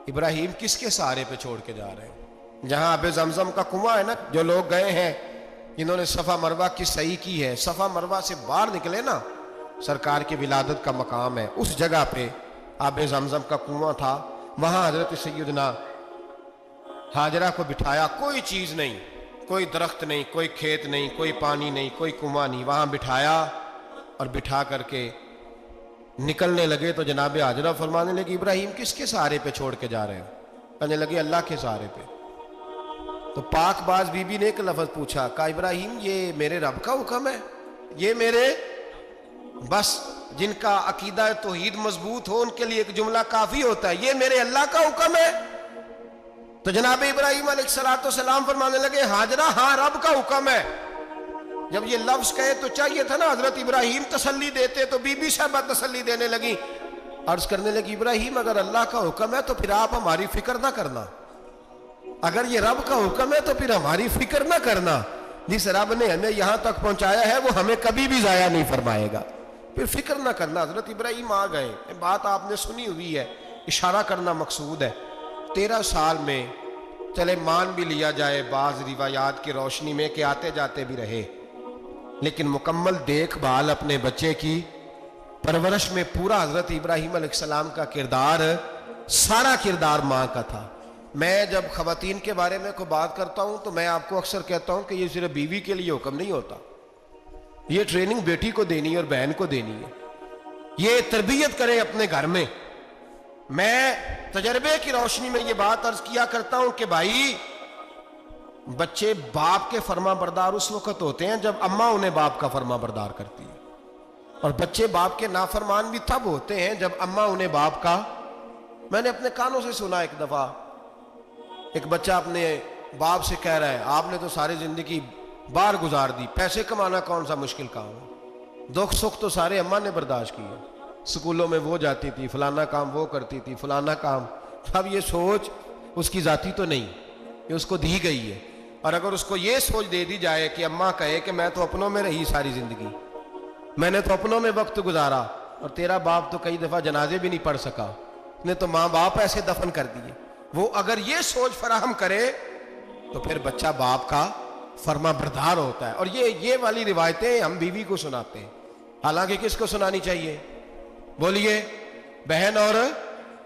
ابراہیم کس کے سہارے پہ چھوڑ کے جا رہے ہیں؟ جہاں آب زمزم کا کنواں ہے نا، جو لوگ گئے ہیں جنہوں نے صفا مروہ کی صحیح کی ہے، صفا مروہ سے باہر نکلے نا، سرکار کی ولادت کا مقام ہے، اس جگہ پہ آب زمزم کا کنواں تھا، وہاں حضرت سیدنا ہاجرہ کو بٹھایا، کوئی چیز نہیں، کوئی درخت نہیں، کوئی کھیت نہیں، کوئی پانی نہیں، کوئی کنواں نہیں، وہاں بٹھایا اور بٹھا کر کے نکلنے لگے تو جناب ہاجرہ فرمانے لگی ابراہیم کس کے سہارے پہ چھوڑ کے جا رہے ہو؟ کہنے لگے اللہ کے سہارے پہ۔ تو پاک باز بی بی نے ایک لفظ پوچھا، کہا ابراہیم یہ میرے رب کا حکم ہے؟ یہ میرے بس جن کا عقیدہ توحید مضبوط ہو ان کے لیے ایک جملہ کافی ہوتا ہے، یہ میرے اللہ کا حکم ہے؟ تو جناب ابراہیم علیہ السلام فرمانے لگے ہاجرہ ہاں رب کا حکم ہے۔ جب یہ لفظ کہے تو چاہیے تھا نا حضرت ابراہیم تسلی دیتے، تو بی بی صاحبہ تسلی دینے لگی، عرض کرنے لگی ابراہیم اگر اللہ کا حکم ہے تو پھر آپ ہماری فکر نہ کرنا، اگر یہ رب کا حکم ہے تو پھر ہماری فکر نہ کرنا، جس رب نے ہمیں یہاں تک پہنچایا ہے وہ ہمیں کبھی بھی ضائع نہیں فرمائے گا، پھر فکر نہ کرنا۔ حضرت ابراہیم آ گئے، بات آپ نے سنی ہوئی ہے، اشارہ کرنا مقصود ہے۔ 13 سال میں چلے مان بھی لیا جائے بعض روایات کی روشنی میں کہ آتے جاتے بھی رہے، لیکن مکمل دیکھ بھال اپنے بچے کی پرورش میں پورا حضرت ابراہیم علیہ السلام کا کردار، سارا کردار ماں کا تھا۔ میں جب خواتین کے بارے میں کوئی بات کرتا ہوں تو میں آپ کو اکثر کہتا ہوں کہ یہ صرف بیوی کے لیے حکم نہیں ہوتا، یہ ٹریننگ بیٹی کو دینی ہے اور بہن کو دینی ہے، یہ تربیت کرے اپنے گھر میں۔ میں تجربے کی روشنی میں یہ بات عرض کیا کرتا ہوں کہ بھائی بچے باپ کے فرما بردار اس وقت ہوتے ہیں جب اماں انہیں باپ کا فرما بردار کرتی ہے، اور بچے باپ کے نافرمان بھی تب ہوتے ہیں جب اماں انہیں باپ کا۔ میں نے اپنے کانوں سے سنا ایک دفعہ ایک بچہ اپنے باپ سے کہہ رہا ہے آپ نے تو ساری زندگی باہر گزار دی، پیسے کمانا کون سا مشکل کام ہے، دکھ سکھ تو سارے اماں نے برداشت کیے، سکولوں میں وہ جاتی تھی، فلانا کام وہ کرتی تھی، فلانا کام۔ اب یہ سوچ اس کی ذاتی تو نہیں، یہ اس کو دی گئی ہے، اور اگر اس کو یہ سوچ دے دی جائے کہ اماں کہے کہ میں تو اپنوں میں رہی ساری زندگی، میں نے تو اپنوں میں وقت گزارا، اور تیرا باپ تو کئی دفعہ جنازے بھی نہیں پڑھ سکا، اس نے تو ماں باپ ایسے دفن کر دیے، وہ اگر یہ سوچ فراہم کرے تو پھر بچہ باپ کا فرما بردار ہوتا ہے۔ اور یہ والی روایتیں ہم بیوی کو سناتے ہیں، حالانکہ کس کو سنانی چاہیے؟ بولیے، بہن اور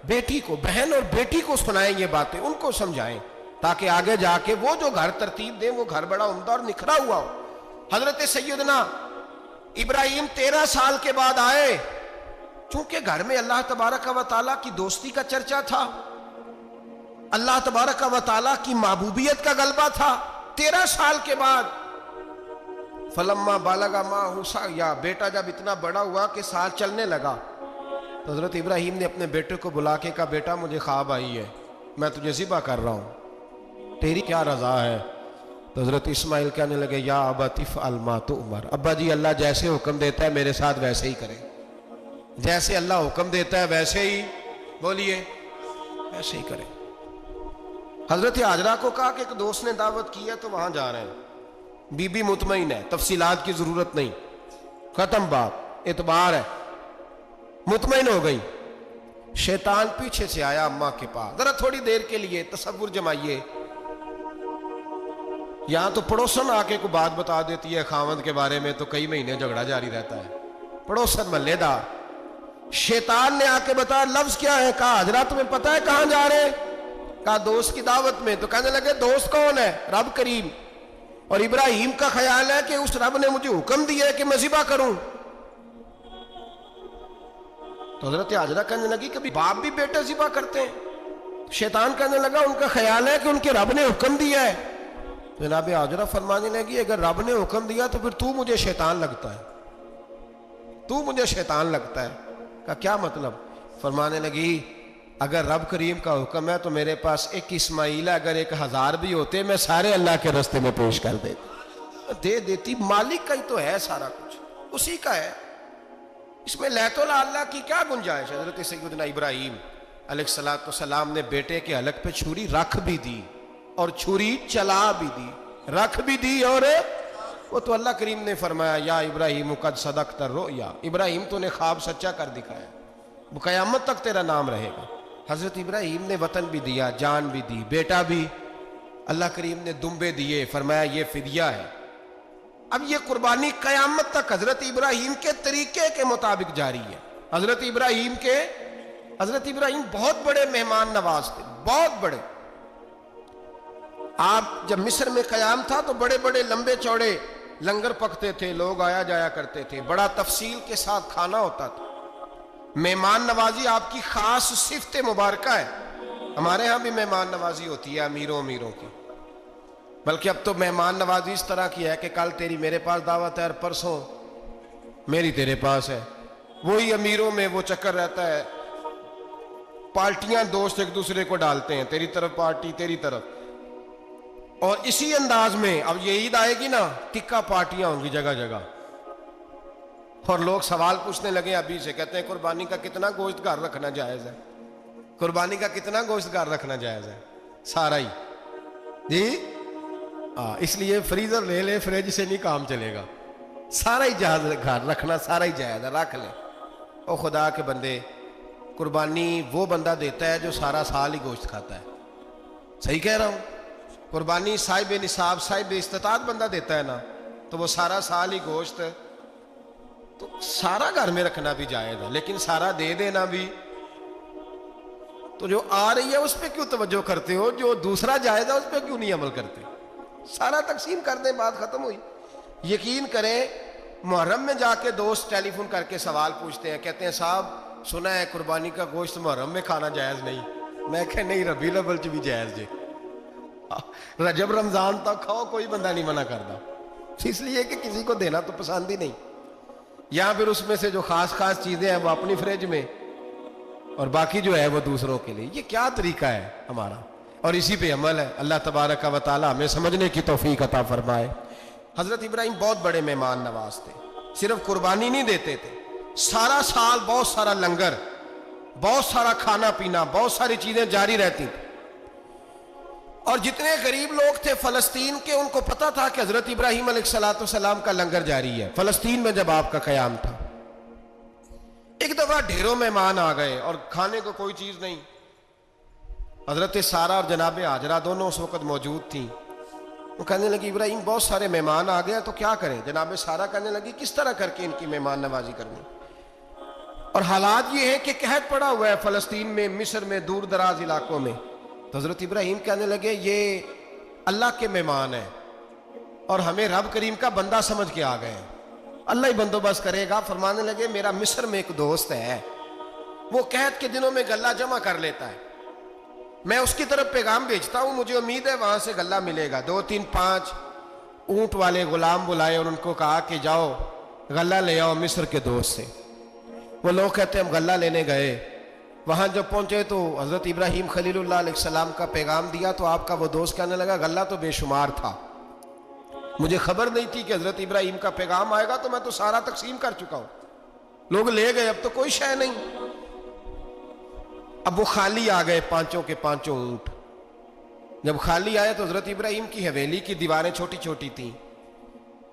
بیٹی کو، بہن اور بیٹی کو سنائیں یہ باتیں، ان کو سمجھائیں تاکہ آگے جا کے وہ جو گھر ترتیب دیں وہ گھر بڑا عمدہ اور نکھرا ہوا ہو۔ حضرت سیدنا ابراہیم 13 سال کے بعد آئے، چونکہ گھر میں اللہ تبارک و تعالیٰ کی دوستی کا چرچا تھا، اللہ تبارک و تعالیٰ کی محبوبیت کا غلبہ تھا۔ 13 سال کے بعد فلما بالغ معہ السعی، بیٹا جب اتنا بڑا ہوا کہ سال چلنے لگا تو حضرت ابراہیم نے اپنے بیٹے کو بلا کے کہا بیٹا مجھے خواب آئی ہے، میں تجھے ذبح کر رہا ہوں، تیری کیا رضا ہے؟ تو حضرت اسماعیل کہنے لگے یا ابت افعل ما تؤمر، ابا جی اللہ جیسے حکم دیتا ہے میرے ساتھ ویسے ہی کریں، جیسے اللہ حکم دیتا ہے ویسے ہی، بولیے، ویسے ہی کریں۔ حضرت ہاجرہ کو کہا کہ ایک دوست نے دعوت کی ہے تو وہاں جا رہے ہیں، بی بی مطمئن ہے، تفصیلات کی ضرورت نہیں، ختم بات، اعتبار ہے، مطمئن ہو گئی۔ شیطان پیچھے سے آیا اماں کے پاس، ذرا تھوڑی دیر کے لیے تصور جمائیے، یہاں تو پڑوسن آ کے کوئی بات بتا دیتی ہے خاوند کے بارے میں تو کئی مہینے جھگڑا جاری رہتا ہے، پڑوسن محلے دار۔ شیطان نے آ کے بتایا لفظ کیا ہے؟ کہا حضرہ تمہیں پتہ ہے کہاں جا رہے ہیں؟ کہا دوست کی دعوت میں۔ تو کہنے لگے دوست کون ہے؟ رب کریم، اور ابراہیم کا خیال ہے کہ اس رب نے مجھے حکم دیا ہے کہ میں ذبح کروں۔ تو حضرت ہاجرہ کہنے لگی کبھی باپ بھی بیٹے ذبح کرتے ہیں؟ شیطان کہنے لگا ان کا خیال ہے کہ ان کے رب نے حکم دیا ہے۔ جناب ہاجرہ فرمانے لگی اگر رب نے حکم دیا تو پھر تو مجھے شیطان لگتا ہے، تو مجھے شیطان لگتا ہے۔ کہا کیا مطلب؟ فرمانے لگی اگر رب کریم کا حکم ہے تو میرے پاس ایک اسماعیل ہے، اگر 1000 بھی ہوتے میں سارے اللہ کے راستے میں پیش کر دے دیتی، مالک کا ہی تو ہے سارا کچھ، اسی کا ہے، اس میں لیت اللہ کی کیا گنجائش؟ حضرت سیدنا ابراہیم علیہ السلام نے بیٹے کے حلق پہ چھری رکھ بھی دی اور چھری چلا بھی دی، رکھ بھی دی اور وہ تو اللہ کریم نے فرمایا یا ابراہیم قد صدقت الرؤیا، ابراہیم تو نے خواب سچا کر دکھایا، وہ قیامت تک تیرا نام رہے گا۔ حضرت ابراہیم نے وطن بھی دیا، جان بھی دی، بیٹا بھی، اللہ کریم نے دمبے دیے، فرمایا یہ فدیہ ہے۔ اب یہ قربانی قیامت تک حضرت ابراہیم کے طریقے کے مطابق جاری ہے۔ حضرت ابراہیم بہت بڑے مہمان نواز تھے، بہت بڑے۔ آپ جب مصر میں قیام تھا تو بڑے بڑے لمبے چوڑے لنگر پکتے تھے، لوگ آیا جایا کرتے تھے، بڑا تفصیل کے ساتھ کھانا ہوتا تھا۔ مہمان نوازی آپ کی خاص صفت مبارکہ ہے۔ ہمارے ہاں بھی مہمان نوازی ہوتی ہے امیروں کی، بلکہ اب تو مہمان نوازی اس طرح کی ہے کہ کل تیری میرے پاس دعوت ہے اور پرسوں میری تیرے پاس ہے۔ وہی امیروں میں وہ چکر رہتا ہے، پارٹیاں دوست ایک دوسرے کو ڈالتے ہیں، تیری طرف پارٹی تیری طرف، اور اسی انداز میں اب یہ عید آئے گی نا، ٹکا پارٹیاں ہوں گی جگہ جگہ، اور لوگ سوال پوچھنے لگے ابھی سے، کہتے ہیں قربانی کا کتنا گوشت گھر رکھنا جائز ہے؟ قربانی کا کتنا گوشت گھر رکھنا جائز ہے؟ سارا ہی جی، اس لیے فریزر لے لے، فریج سے نہیں کام چلے گا، سارا ہی جہاز گھر رکھنا سارا ہی جائز ہے، رکھ لے۔ او خدا کے بندے، قربانی وہ بندہ دیتا ہے جو سارا سال ہی گوشت کھاتا ہے، صحیح کہہ رہا ہوں؟ قربانی صاحب نصاب، صاحب استطاعت بندہ دیتا ہے نا، تو وہ سارا سال ہی گوشت، تو سارا گھر میں رکھنا بھی جائز ہے، لیکن سارا دے دینا بھی، تو جو آ رہی ہے اس پہ کیوں توجہ کرتے ہو؟ جو دوسرا جائز ہے اس پہ کیوں نہیں عمل کرتے؟ سارا تقسیم کر دیں، بات ختم ہوئی۔ یقین کریں، محرم میں جا کے دوست ٹیلی فون کر کے سوال پوچھتے ہیں، کہتے ہیں صاحب سنا ہے قربانی کا گوشت محرم میں کھانا جائز نہیں۔ میں کہ نہیں، ربیع الاول چ بھی جائز جے، رجب رمضان تک کھاؤ، کوئی بندہ نہیں منع کرتا، اس لیے کہ کسی کو دینا تو پسند ہی نہیں، یا پھر اس میں سے جو خاص چیزیں ہیں وہ اپنی فریج میں، اور باقی جو ہے وہ دوسروں کے لیے۔ یہ کیا طریقہ ہے ہمارا؟ اور اسی پہ عمل ہے۔ اللہ تبارک و تعالی ہمیں سمجھنے کی توفیق عطا فرمائے۔ حضرت ابراہیم بہت بڑے مہمان نواز تھے، صرف قربانی نہیں دیتے تھے، سارا سال بہت سارا لنگر، بہت سارا کھانا پینا، بہت ساری چیزیں جاری رہتی تھیں۔ اور جتنے غریب لوگ تھے فلسطین کے، ان کو پتا تھا کہ حضرت ابراہیم علیہ السلام کا لنگر جاری ہے۔ فلسطین میں جب آپ کا قیام تھا، ایک دفعہ ڈھیروں مہمان آ گئے اور کھانے کو کوئی چیز نہیں۔ حضرت سارہ اور جناب ہاجرہ دونوں اس وقت موجود تھیں۔ وہ کہنے لگی ابراہیم بہت سارے مہمان آ گئے تو کیا کریں؟ جناب سارہ کہنے لگی کس طرح کر کے ان کی مہمان نوازی کرنی؟ اور حالات یہ ہے کہ قحط پڑا ہوا ہے فلسطین میں، مصر میں، دور دراز علاقوں میں۔ تو حضرت ابراہیم کہنے لگے یہ اللہ کے مہمان ہیں اور ہمیں رب کریم کا بندہ سمجھ کے آ گئے ہیں، اللہ ہی بندوبست کرے گا۔ فرمانے لگے میرا مصر میں ایک دوست ہے، وہ قحط کے دنوں میں غلہ جمع کر لیتا ہے، میں اس کی طرف پیغام بھیجتا ہوں، مجھے امید ہے وہاں سے غلہ ملے گا۔ 2 3 5 اونٹ والے غلام بلائے اور ان کو کہا کہ جاؤ غلہ لے آؤ مصر کے دوست سے۔ وہ لوگ کہتے ہیں ہم غلہ لینے گئے، وہاں جب پہنچے تو حضرت ابراہیم خلیل اللہ علیہ السلام کا پیغام دیا تو آپ کا وہ دوست کہنے لگا غلہ تو بے شمار تھا، مجھے خبر نہیں تھی کہ حضرت ابراہیم کا پیغام آئے گا، تو میں تو سارا تقسیم کر چکا ہوں، لوگ لے گئے، اب تو کوئی شے نہیں۔ اب وہ خالی آ گئے، 5 کے 5 اونٹ۔ جب خالی آئے تو حضرت ابراہیم کی حویلی کی دیواریں چھوٹی چھوٹی تھیں،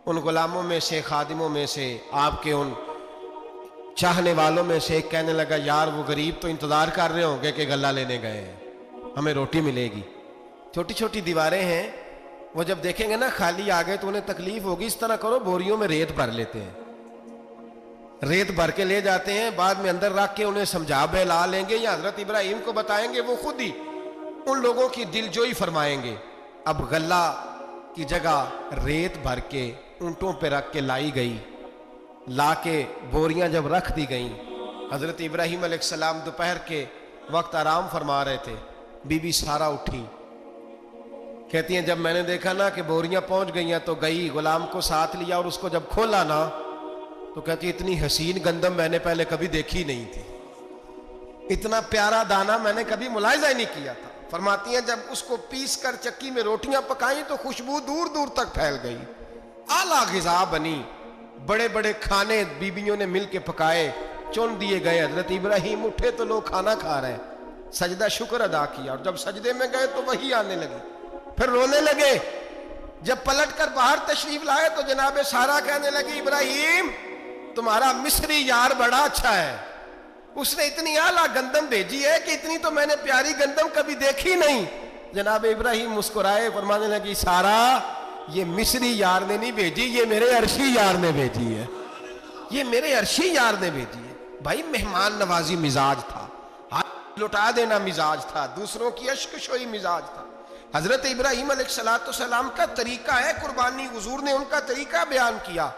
ان غلاموں میں سے، خادموں میں سے، آپ کے ان چاہنے والوں میں سے ایک کہنے لگا یار وہ غریب تو انتظار کر رہے ہوں گے کہ غلہ لینے گئے ہیں، ہمیں روٹی ملے گی۔ چھوٹی چھوٹی دیواریں ہیں، وہ جب دیکھیں گے نا خالی آ گئے تو انہیں تکلیف ہوگی، اس طرح کرو بوریوں میں ریت بھر لیتے ہیں، ریت بھر کے لے جاتے ہیں، بعد میں اندر رکھ کے انہیں سمجھا بہلا لیں گے یا حضرت ابراہیم کو بتائیں گے، وہ خود ہی ان لوگوں کی دل جوئی فرمائیں گے۔ اب غلہ کی جگہ ریت بھر کے اونٹوں پہ رکھ کے لائی گئی، لا کے بوریاں جب رکھ دی گئیں، حضرت ابراہیم علیہ السلام دوپہر کے وقت آرام فرما رہے تھے، بی بی سارہ اٹھی، کہتی ہیں جب میں نے دیکھا نا کہ بوریاں پہنچ گئی ہیں تو گئی، غلام کو ساتھ لیا اور اس کو جب کھولا نا تو کہتی اتنی حسین گندم میں نے پہلے کبھی دیکھی نہیں تھی، اتنا پیارا دانہ میں نے کبھی ملاحظہ ہی نہیں کیا تھا۔ فرماتی ہیں جب اس کو پیس کر چکی میں روٹیاں پکائیں تو خوشبو دور دور تک پھیل گئی، اعلیٰ غذا بنی، بڑے بڑے کھانے بیویوں نے مل کے پکائے، چن دیے گئے۔ حضرت ابراہیم اٹھے تو لوگ کھانا کھا رہے ہیں، سجدہ شکر ادا کیا، اور جب سجدے میں گئے تو وہی آنے لگے، پھر رونے لگے، جب پلٹ کر باہر تشریف لائے تو جناب سارا کہنے لگی ابراہیم تمہارا مصری یار بڑا اچھا ہے، اس نے اتنی اعلیٰ گندم بھیجی ہے کہ اتنی تو میں نے پیاری گندم کبھی دیکھی نہیں۔ جناب ابراہیم مسکرائے، فرمانے لگی سارا یہ مصری یار نے نہیں بھیجی، یہ میرے عرشی یار نے بھیجی ہے، یہ میرے عرشی یار نے بھیجی ہے۔ بھائی مہمان نوازی مزاج تھا، ہاتھ لٹا دینا مزاج تھا، دوسروں کی اشک شوئی مزاج تھا۔ حضرت ابراہیم علیہ السلام کا طریقہ ہے قربانی، حضور نے ان کا طریقہ بیان کیا۔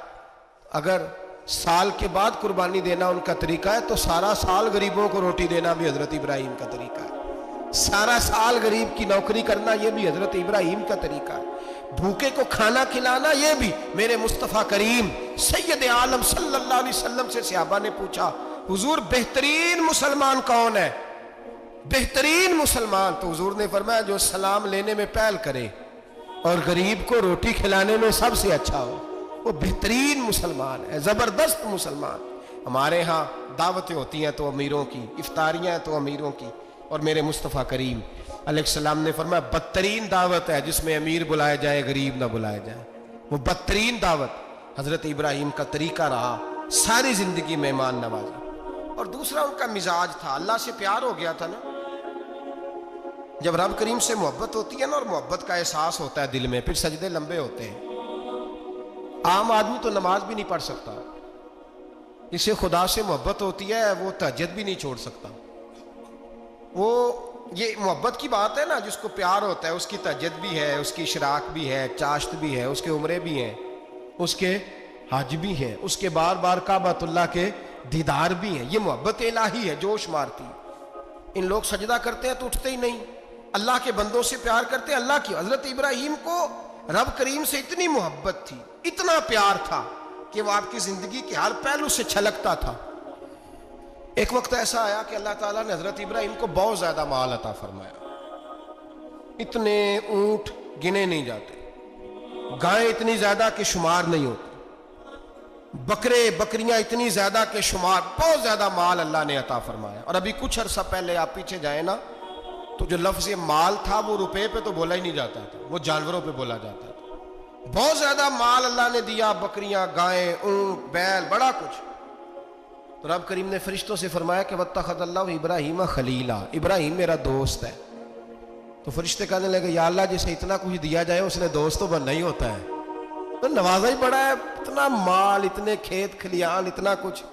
اگر سال کے بعد قربانی دینا ان کا طریقہ ہے تو سارا سال غریبوں کو روٹی دینا بھی حضرت ابراہیم کا طریقہ ہے، سارا سال غریب کی نوکری کرنا یہ بھی حضرت ابراہیم کا طریقہ ہے، بھوکے کو کھانا کھلانا یہ بھی۔ میرے مصطفیٰ کریم سید عالم صلی اللہ علیہ وسلم سے صحابہ نے پوچھا حضور بہترین مسلمان کون ہے؟ بہترین مسلمان؟ تو حضور نے فرمایا جو سلام لینے میں پہل کرے اور غریب کو روٹی کھلانے میں سب سے اچھا ہو، وہ بہترین مسلمان ہے، زبردست مسلمان۔ ہمارے ہاں دعوتیں ہوتی ہیں تو امیروں کی، افطاریاں ہیں تو امیروں کی، اور میرے مصطفیٰ کریم علیہ السلام نے فرمایا بدترین دعوت ہے جس میں امیر بلائے جائے غریب نہ بلائے جائے، وہ بدترین دعوت۔ حضرت ابراہیم کا طریقہ رہا ساری زندگی مہمان نوازی۔ اور دوسرا ان کا مزاج تھا، اللہ سے پیار ہو گیا تھا نا، جب رب کریم سے محبت ہوتی ہے نا اور محبت کا احساس ہوتا ہے دل میں، پھر سجدے لمبے ہوتے ہیں۔ عام آدمی تو نماز بھی نہیں پڑھ سکتا، اسے خدا سے محبت ہوتی ہے وہ تہجد بھی نہیں چھوڑ سکتا۔ وہ یہ محبت کی بات ہے نا، جس کو پیار ہوتا ہے اس کی تہجد بھی ہے، اس کی اشراق بھی ہے، چاشت بھی ہے، اس کے عمرے بھی ہیں، اس کے حج بھی ہیں، اس کے بار بار کعبۃ اللہ کے دیدار بھی ہیں۔ یہ محبت الہی ہے، جوش مارتی۔ ان لوگ سجدہ کرتے ہیں تو اٹھتے ہی نہیں، اللہ کے بندوں سے پیار کرتے ہیں اللہ کی۔ حضرت ابراہیم کو رب کریم سے اتنی محبت تھی، اتنا پیار تھا کہ وہ آپ کی زندگی کے ہر پہلو سے چھلکتا تھا۔ ایک وقت ایسا آیا کہ اللہ تعالیٰ نے حضرت ابراہیم کو بہت زیادہ مال عطا فرمایا، اتنے اونٹ گنے نہیں جاتے، گائیں اتنی زیادہ کہ شمار نہیں ہوتی، بکرے بکریاں اتنی زیادہ کہ شمار، بہت زیادہ مال اللہ نے عطا فرمایا۔ اور ابھی کچھ عرصہ پہلے آپ پیچھے جائیں نا تو جو لفظ مال تھا وہ روپے پہ تو بولا ہی نہیں جاتا تھا، وہ جانوروں پہ بولا جاتا تھا۔ بہت زیادہ مال اللہ نے دیا، بکریاں گائیں اونٹ بیل بڑا کچھ۔ تو رب کریم نے فرشتوں سے فرمایا کہ واتخذ اللہ ابراہیم خلیلا، ابراہیم میرا دوست ہے۔ تو فرشتے کہنے لگے یا اللہ جسے اتنا کچھ دیا جائے اس نے دوست تو بننا ہی ہوتا ہے، تو نوازا ہی بڑا ہے، اتنا مال، اتنے کھیت کھلیان، اتنا کچھ۔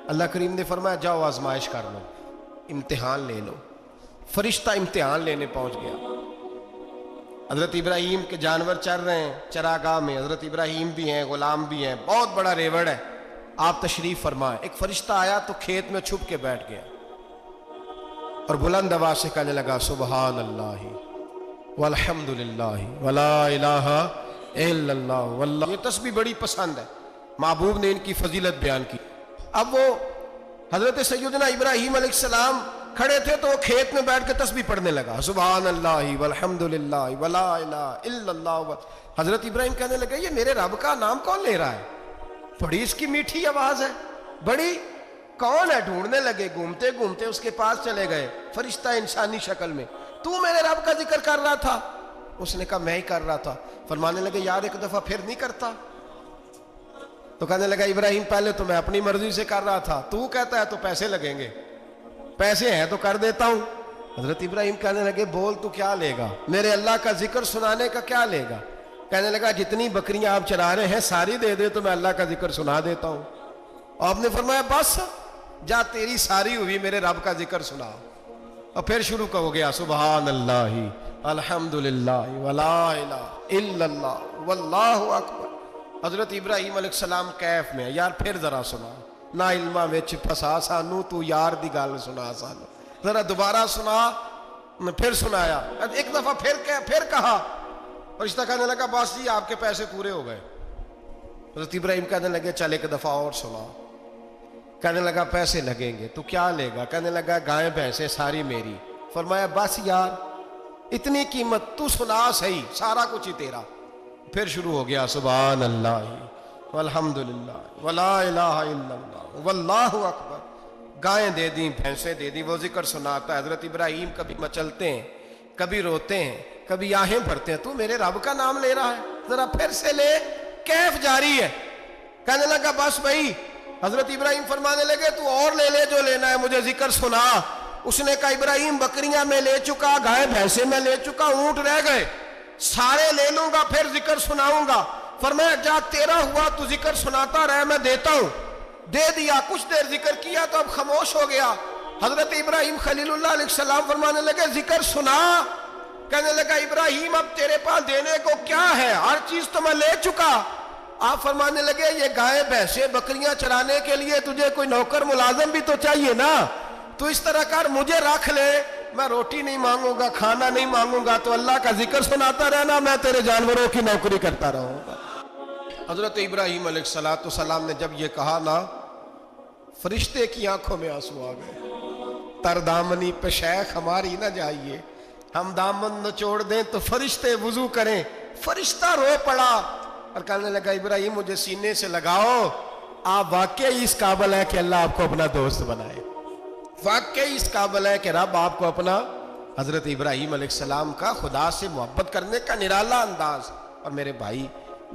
اللہ کریم نے فرمایا جاؤ آزمائش کر لو، امتحان لے لو۔ فرشتہ امتحان لینے پہنچ گیا۔ حضرت ابراہیم کے جانور چر رہے ہیں چراگاہ میں، حضرت ابراہیم بھی ہیں، غلام بھی ہیں، بہت بڑا ریوڑ ہے، آپ تشریف فرمائیں۔ ایک فرشتہ آیا تو کھیت میں چھپ کے بیٹھ گیا اور بلند آواز سے کہنے لگا سبحان اللہ والحمد للہ ولا الہ الا اللہ واللہ۔ یہ تسبیح بڑی پسند ہے، محبوب نے ان کی فضیلت بیان کی۔ اب وہ حضرت سیدنا ابراہیم علیہ السلام کھڑے تھے تو وہ کھیت میں بیٹھ کے تسبیح پڑھنے لگا سبحان اللہ والحمد للہ ولا الہ الا اللہ۔ حضرت ابراہیم کہنے لگے یہ میرے رب کا نام کون لے رہا ہے؟ بڑی اس کی میٹھی آواز ہے، بڑی، کون ہے؟ ڈھونڈنے لگے، گھومتے گھومتے اس کے پاس چلے گئے، فرشتہ انسانی شکل میں۔ تو میرے رب کا ذکر کر رہا تھا؟ اس نے کہا میں ہی کر رہا تھا۔ فرمانے لگے یار ایک دفعہ پھر نہیں کرتا؟ تو کہنے لگا ابراہیم پہلے تو میں اپنی مرضی سے کر رہا تھا، تو کہتا ہے تو پیسے لگیں گے، پیسے ہیں تو کر دیتا ہوں۔ حضرت ابراہیم کہنے لگے بول تو کیا لے گا؟ میرے اللہ کا ذکر سنانے کا کیا لے گا؟ کہنے لگا جتنی بکریاں آپ چرا رہے ہیں ساری دے دے تو میں اللہ کا ذکر سنا دیتا ہوں۔ اور آپ نے فرمایا بس جا تیری ساری ہوئی، میرے رب کا ذکر سنا۔ اور پھر شروع ہو گیا سبحان اللہ الحمدللہ ولا الہ الا اللہ واللہ اکبر۔ حضرت ابراہیم علیہ السلام کیف میں، یار پھر ذرا سنا، نہ علماں وچ پھسا سانو، تو یار دی گل سنا سانو، ذرا دوبارہ سنا۔ پھر سنایا، ایک دفعہ پھر کہا، فرشتہ کہنے لگا بس جی آپ کے پیسے پورے ہو گئے۔ حضرت ابراہیم کہنے لگے چل ایک دفعہ اور سنا۔ کہنے لگا پیسے لگیں گے، تو کیا لے گا؟ کہنے لگا گائیں بھینسیں ساری میری۔ فرمایا بس یار اتنی قیمت، تو سنا صحیح، سارا کچھ ہی تیرا۔ پھر شروع ہو گیا سبحان اللہ والحمدللہ ولا الہ الا اللہ واللہ اکبر۔ گائیں دے دیں، بھینسیں دے دیں، وہ ذکر سناتا ہے۔ حضرت ابراہیم کبھی مچلتے ہیں، کبھی روتے ہیں، کبھی آہیں بھرتے ہیں، تو میرے رب کا نام لے رہا ہے، ذرا پھر سے لے۔ کیف جاری ہے، کہنے لگا بس بھائی۔ حضرت ابراہیم فرمانے لگے تو اور لے لے جو لینا ہے، مجھے ذکر سنا۔ اس نے کہا ابراہیم بکریاں میں لے چکا، گائے بھینسے میں لے چکا، اونٹ رہ گئے، سارے لے لوں گا پھر ذکر سناؤں گا۔ فرمایا جا تیرا ہوا تو ذکر سناتا رہ، میں دیتا ہوں۔ دے دیا، کچھ دیر ذکر کیا تو اب خاموش ہو گیا۔ حضرت ابراہیم خلیل اللہ علیہ السلام فرمانے لگے ذکر سنا۔ کہنے لگا ابراہیم اب تیرے پاس دینے کو کیا ہے، ہر چیز تو میں لے چکا۔ آپ فرمانے لگے یہ گائے بھینسے بکریاں چرانے کے لیے تجھے کوئی نوکر ملازم بھی تو چاہیے نا، تو اس طرح کر مجھے رکھ لے، میں روٹی نہیں مانگوں گا، کھانا نہیں مانگوں گا، تو اللہ کا ذکر سناتا رہنا، میں تیرے جانوروں کی نوکری کرتا رہوں گا۔ حضرت ابراہیم علیہ السلام نے جب یہ کہا نا، فرشتے کی آنکھوں میں آنسو آ گئے۔ تر دامنی پہ شیخ ہماری نہ جائیے، ہم دامن نچوڑ دیں تو فرشتے وضو کریں۔ فرشتہ رو پڑا اور کہنے لگا ابراہیم مجھے سینے سے لگاؤ، آپ واقعی اس قابل ہے کہ اللہ آپ کو اپنا دوست بنائے، واقعی اس قابل ہے کہ رب آپ کو اپنا۔ حضرت ابراہیم علیہ السلام کا خدا سے محبت کرنے کا نرالا انداز، اور میرے بھائی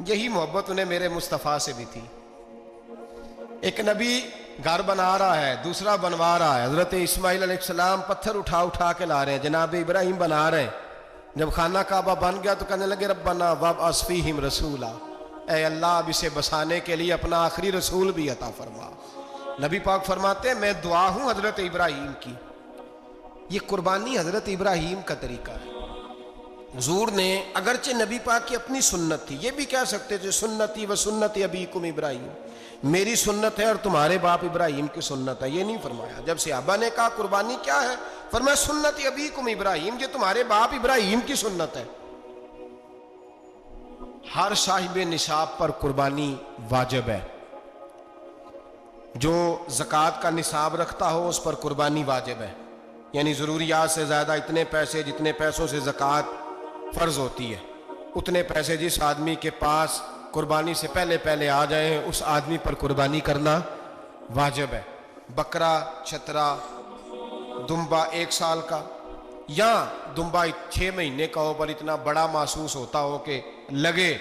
یہی محبت انہیں میرے مصطفیٰ سے بھی تھی۔ ایک نبی گھر بنا رہا ہے، دوسرا بنوا رہا ہے۔ حضرت اسماعیل علیہ السلام پتھر اٹھا اٹھا کے لا رہے ہیں، جناب ابراہیم بنا رہے ہیں۔ جب خانہ کعبہ بن گیا تو کہنے لگے ربنا وابعث فیہم رسولا، اے اللہ اب اسے بسانے کے لیے اپنا آخری رسول بھی عطا فرما۔ نبی پاک فرماتے ہیں میں دعا ہوں حضرت ابراہیم کی۔ یہ قربانی حضرت ابراہیم کا طریقہ ہے۔ حضور نے اگرچہ نبی پاک کی اپنی سنت تھی، یہ بھی کہہ سکتے تھے سنتی و سنت ابیکم ابراہیم، میری سنت ہے اور تمہارے باپ ابراہیم کی سنت ہے، یہ نہیں فرمایا۔ جب صحابہ نے کہا قربانی کیا ہے، فرمایا سنت ابیکم ابراہیم، یہ تمہارے باپ ابراہیم کی سنت ہے۔ ہر صاحب نصاب پر قربانی واجب ہے، جو زکوٰۃ کا نصاب رکھتا ہو اس پر قربانی واجب ہے، یعنی ضروریات سے زیادہ اتنے پیسے جتنے پیسوں سے زکوٰۃ فرض ہوتی ہے، اتنے پیسے جس آدمی کے پاس قربانی سے پہلے پہلے آ جائیں اس آدمی پر قربانی کرنا واجب ہے۔ بکرا، چھترا، دمبا 1 سال کا، یا دمبا 6 مہینے کا ہو پر اتنا بڑا محسوس ہوتا ہو کہ لگے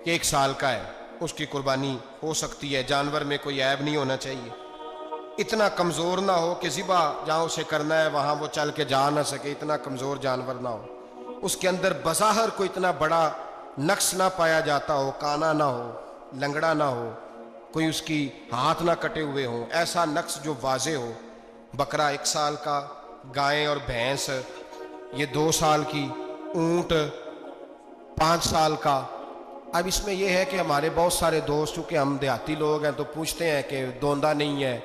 کہ 1 سال کا ہے، اس کی قربانی ہو سکتی ہے۔ جانور میں کوئی عیب نہیں ہونا چاہیے، اتنا کمزور نہ ہو کہ ذبح جہاں اسے کرنا ہے وہاں وہ چل کے جا نہ سکے، اتنا کمزور جانور نہ ہو، اس کے اندر بظاہر کوئی اتنا بڑا نقص نہ پایا جاتا ہو، کانا نہ ہو، لنگڑا نہ ہو، کوئی اس کی ہاتھ نہ کٹے ہوئے ہوں، ایسا نقص جو واضح ہو۔ بکرا 1 سال کا، گائیں اور بھینس یہ 2 سال کی، اونٹ 5 سال کا۔ اب اس میں یہ ہے کہ ہمارے بہت سارے دوست چونکہ ہم دیہاتی لوگ ہیں تو پوچھتے ہیں کہ دوندا نہیں ہے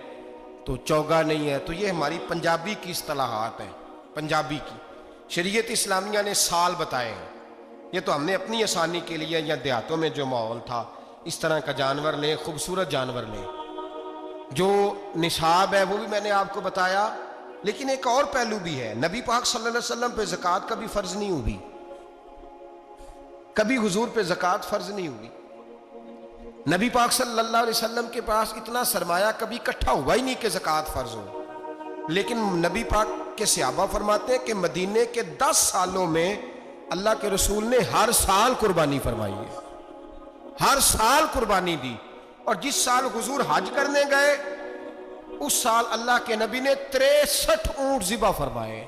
تو چوگا نہیں ہے، تو یہ ہماری پنجابی کی اصطلاحات ہیں، پنجابی کی۔ شریعت اسلامیہ نے سال بتائے ہیں، یہ تو ہم نے اپنی آسانی کے لیے، یا دیہاتوں میں جو ماحول تھا اس طرح کا جانور لیں، خوبصورت جانور لیں۔ جو نصاب ہے وہ بھی میں نے آپ کو بتایا، لیکن ایک اور پہلو بھی ہے، نبی پاک صلی اللہ علیہ وسلم پہ زکوٰۃ کبھی فرض نہیں ہوئی، کبھی حضور پہ زکوٰۃ فرض نہیں ہوئی۔ نبی پاک صلی اللہ علیہ وسلم کے پاس اتنا سرمایہ کبھی اکٹھا ہوا ہی نہیں کہ زکوٰۃ فرض ہو، لیکن نبی پاک کے صحابہ فرماتے ہیں کہ مدینے کے 10 سالوں میں اللہ کے رسول نے ہر سال قربانی فرمائی ہے، ہر سال قربانی دی۔ اور جس سال حضور حج کرنے گئے اس سال اللہ کے نبی نے 63 اونٹ ذبح فرمائے،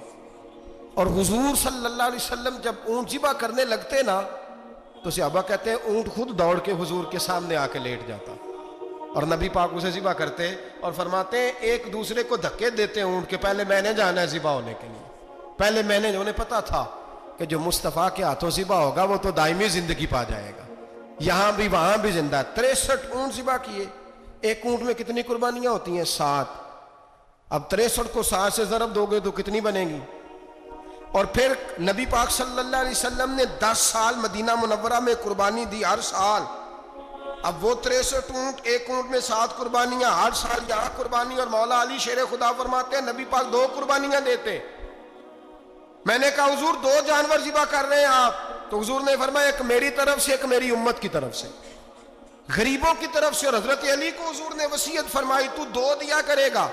اور حضور صلی اللہ علیہ وسلم جب اونٹ ذبح کرنے لگتے نا تو صحابہ کہتے ہیں اونٹ خود دوڑ کے حضور کے سامنے آ کے لیٹ جاتا، اور نبی پاک اسے ذبح کرتے اور فرماتے ہیں ایک دوسرے کو دھکے دیتے اونٹ کے، پہلے میں نے جانا ہے ذبح ہونے کے لیے، پہلے میں نے، انہیں پتا تھا کہ جو مصطفیٰ کے ہاتھوں ذبح ہوگا وہ تو دائمی زندگی پا جائے گا، یہاں بھی وہاں بھی زندہ۔ 63 اونٹ ذبح کیے، ایک اونٹ میں کتنی قربانیاں ہوتی ہیں؟ 7۔ اب 63 کو 7 سے ضرب دو گے تو کتنی بنے گی؟ اور پھر نبی پاک صلی اللہ علیہ وسلم نے 10 سال مدینہ منورہ میں قربانی دی، ہر سال۔ اب وہ 63 اونٹ، ایک اونٹ میں 7 قربانیاں، ہر سال یہاں قربانی، اور مولا علی شیر خدا فرماتے ہیں نبی پاک 2 قربانیاں دیتے۔ میں نے کہا حضور 2 جانور ذبح کر رہے ہیں آپ، تو حضور نے فرمایا ایک میری طرف سے، ایک میری امت کی طرف سے، غریبوں کی طرف سے۔ اور حضرت علی کو حضور نے وصیت فرمائی تو 2 دیا کرے گا۔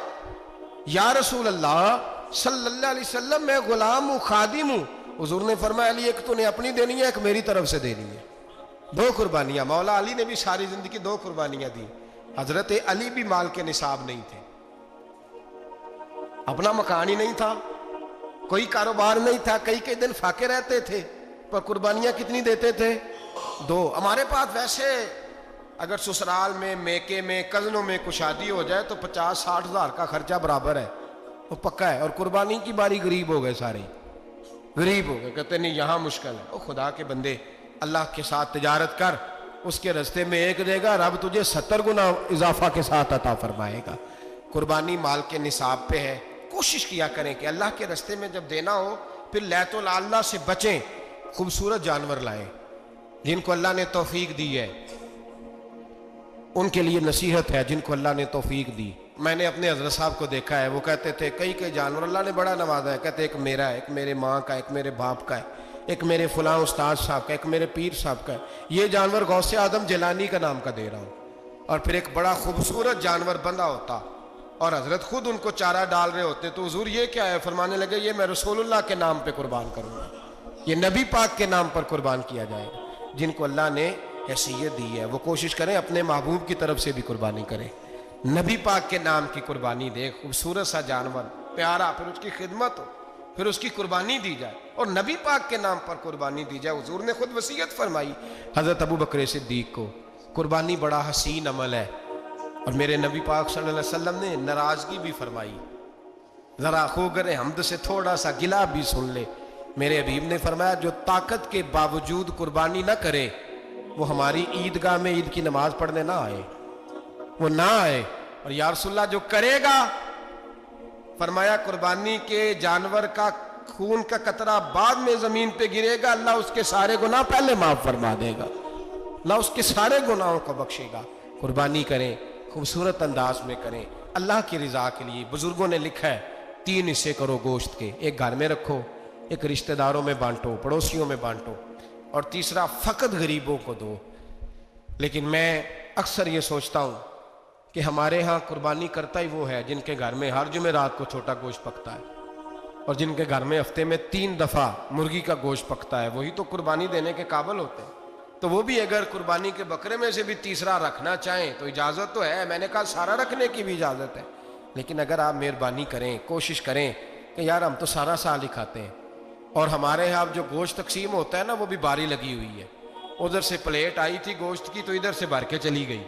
یا رسول اللہ صلی اللہ علیہ وسلم میں غلام ہوں، خادم ہوں، حضور نے فرمایا علی ایک تو نے اپنی دینی ہے، ایک میری طرف سے دینی ہے، دو قربانیاں۔ مولا علی نے بھی ساری زندگی دو قربانیاں دی۔ حضرت علی بھی مال کے نصاب نہیں تھے، اپنا مکان ہی نہیں تھا، کوئی کاروبار نہیں تھا، کئی دن فاقے رہتے تھے، پر قربانیاں کتنی دیتے تھے؟ دو۔ ہمارے پاس ویسے اگر سسرال میں، میکے میں، کزنوں میں کچھ شادی ہو جائے تو 50-60 ہزار کا خرچہ برابر ہے، وہ پکا ہے۔ اور قربانی کی باری غریب ہو گئے، سارے غریب ہو گئے، کہتے نہیں یہاں مشکل ہے۔ او خدا کے بندے، اللہ کے ساتھ تجارت کر، اس کے رستے میں ایک دے گا، رب تجھے 70 گنا اضافہ کے ساتھ عطا فرمائے گا۔ قربانی مال کے نصاب پہ ہے۔ کوشش کیا کریں کہ اللہ کے رستے میں جب دینا ہو پھر لیت اللہ سے بچیں، خوبصورت جانور لائیں۔ جن کو اللہ نے توفیق دی ہے ان کے لیے نصیحت ہے، جن کو اللہ نے توفیق دی۔ میں نے اپنے حضرت صاحب کو دیکھا ہے، وہ کہتے تھے کئی جانور اللہ نے بڑا نوازا ہے، کہتے ایک میرا ہے، ایک میرے ماں کا، ایک میرے باپ کا ہے، ایک میرے فلاں استاد صاحب کا، ایک میرے پیر صاحب کا ہے۔ یہ جانور غوث اعظم جیلانی کا نام کا دے رہا ہوں۔ اور پھر ایک بڑا خوبصورت جانور بندھا ہوتا اور حضرت خود ان کو چارہ ڈال رہے ہوتے، تو حضور یہ کیا ہے؟ فرمانے لگے یہ میں رسول اللہ کے نام پہ قربان کروں گا، یہ نبی پاک کے نام پر قربان کیا جائے گا۔ جن کو اللہ نے حیثیت دی ہے وہ کوشش کریں اپنے محبوب کی طرف سے بھی قربانی کریں، نبی پاک کے نام کی قربانی دے، خوبصورت سا جانور پیارا، پھر اس کی خدمت ہو، پھر اس کی قربانی دی جائے اور نبی پاک کے نام پر قربانی دی جائے۔ حضور نے خود وصیت فرمائی حضرت ابو بکر صدیق کو، قربانی بڑا حسین عمل ہے، اور میرے نبی پاک صلی اللہ علیہ وسلم نے ناراضگی بھی فرمائی، ذرا خوگر حمد سے تھوڑا سا گلا بھی سن لے۔ میرے حبیب نے فرمایا جو طاقت کے باوجود قربانی نہ کرے وہ ہماری عیدگاہ میں عید کی نماز پڑھنے نہ آئے، وہ نہ آئے۔ اور یا رسول اللہ جو کرے گا، فرمایا قربانی کے جانور کا خون کا قطرہ بعد میں زمین پہ گرے گا، اللہ اس کے سارے گناہ پہلے معاف فرما دے گا، اللہ اس کے سارے گناہوں کو بخشے گا۔ قربانی کریں، خوبصورت انداز میں کریں، اللہ کی رضا کے لیے۔ بزرگوں نے لکھا ہے 3 حصے کرو گوشت کے، ایک گھر میں رکھو، ایک رشتہ داروں میں بانٹو، پڑوسیوں میں بانٹو، اور تیسرا فقط غریبوں کو دو۔ لیکن میں اکثر یہ سوچتا ہوں کہ ہمارے ہاں قربانی کرتا ہی وہ ہے جن کے گھر میں ہر جمعرات کو چھوٹا گوشت پکتا ہے، اور جن کے گھر میں ہفتے میں 3 دفعہ مرغی کا گوشت پکتا ہے، وہی تو قربانی دینے کے قابل ہوتے ہیں۔ تو وہ بھی اگر قربانی کے بکرے میں سے بھی تیسرا رکھنا چاہیں تو اجازت تو ہے، میں نے کہا سارا رکھنے کی بھی اجازت ہے، لیکن اگر آپ مہربانی کریں، کوشش کریں کہ یار ہم تو سارا سال ہی کھاتے ہیں، اور ہمارے یہاں جو گوشت تقسیم ہوتا ہے نا وہ بھی باری لگی ہوئی ہے، ادھر سے پلیٹ آئی تھی گوشت کی تو ادھر سے بھر کے چلی گئی،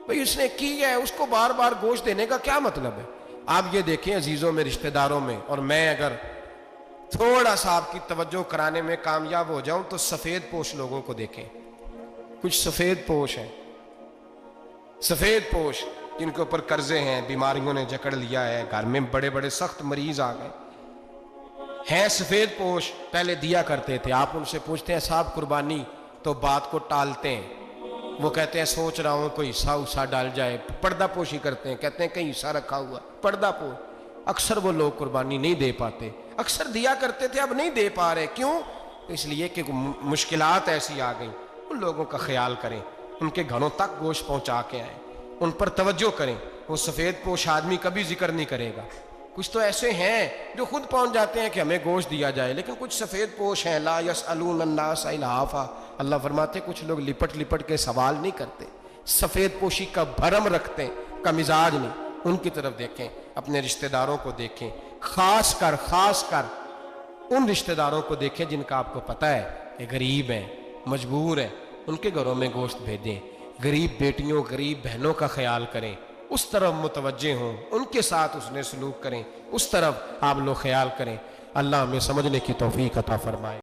بھئی اس نے کی ہے، اس کو بار بار گوشت دینے کا کیا مطلب ہے؟ آپ یہ دیکھیں عزیزوں میں، رشتہ داروں میں، اور میں اگر تھوڑا سا آپ کی توجہ کرانے میں کامیاب ہو جاؤں تو سفید پوش لوگوں کو دیکھیں، کچھ سفید پوش ہیں، سفید پوش جن کے اوپر قرضے ہیں، بیماریوں نے جکڑ لیا ہے، گھر میں بڑے بڑے سخت مریض آ گئے ہیں، سفید پوش پہلے دیا کرتے تھے۔ آپ ان سے پوچھتے ہیں صاحب قربانی، تو بات کو ٹالتے ہیں، وہ کہتے ہیں سوچ رہا ہوں کوئی حصہ ڈال جائے، پردہ پوشی کرتے ہیں، کہتے ہیں کہیں حصہ رکھا ہوا، پردہ پوش۔ اکثر وہ لوگ قربانی نہیں دے پاتے، اکثر دیا کرتے تھے اب نہیں دے پا رہے، کیوں؟ اس لیے کہ مشکلات ایسی آ گئیں۔ ان لوگوں کا خیال کریں، ان کے گھروں تک گوشت پہنچا کے آئیں، ان پر توجہ کریں۔ وہ سفید پوش آدمی کبھی ذکر نہیں کرے گا، کچھ تو ایسے ہیں جو خود پہنچ جاتے ہیں کہ ہمیں گوشت دیا جائے، لیکن کچھ سفید پوش ہیں لا یسألون الناس الحافا، اللہ فرماتے کچھ لوگ لپٹ لپٹ کے سوال نہیں کرتے، سفید پوشی کا بھرم رکھتے ہیں، کا مزاج نہیں۔ ان کی طرف دیکھیں، اپنے رشتہ داروں کو دیکھیں، خاص کر ان رشتہ داروں کو دیکھیں جن کا آپ کو پتہ ہے کہ غریب ہیں، مجبور ہیں، ان کے گھروں میں گوشت بھیجیں۔ غریب بیٹیوں، غریب بہنوں کا خیال کریں، اس طرف متوجہ ہوں، ان کے ساتھ اس نے سلوک کریں، اس طرف آپ لوگ خیال کریں۔ اللہ ہمیں سمجھنے کی توفیق عطا فرمائے۔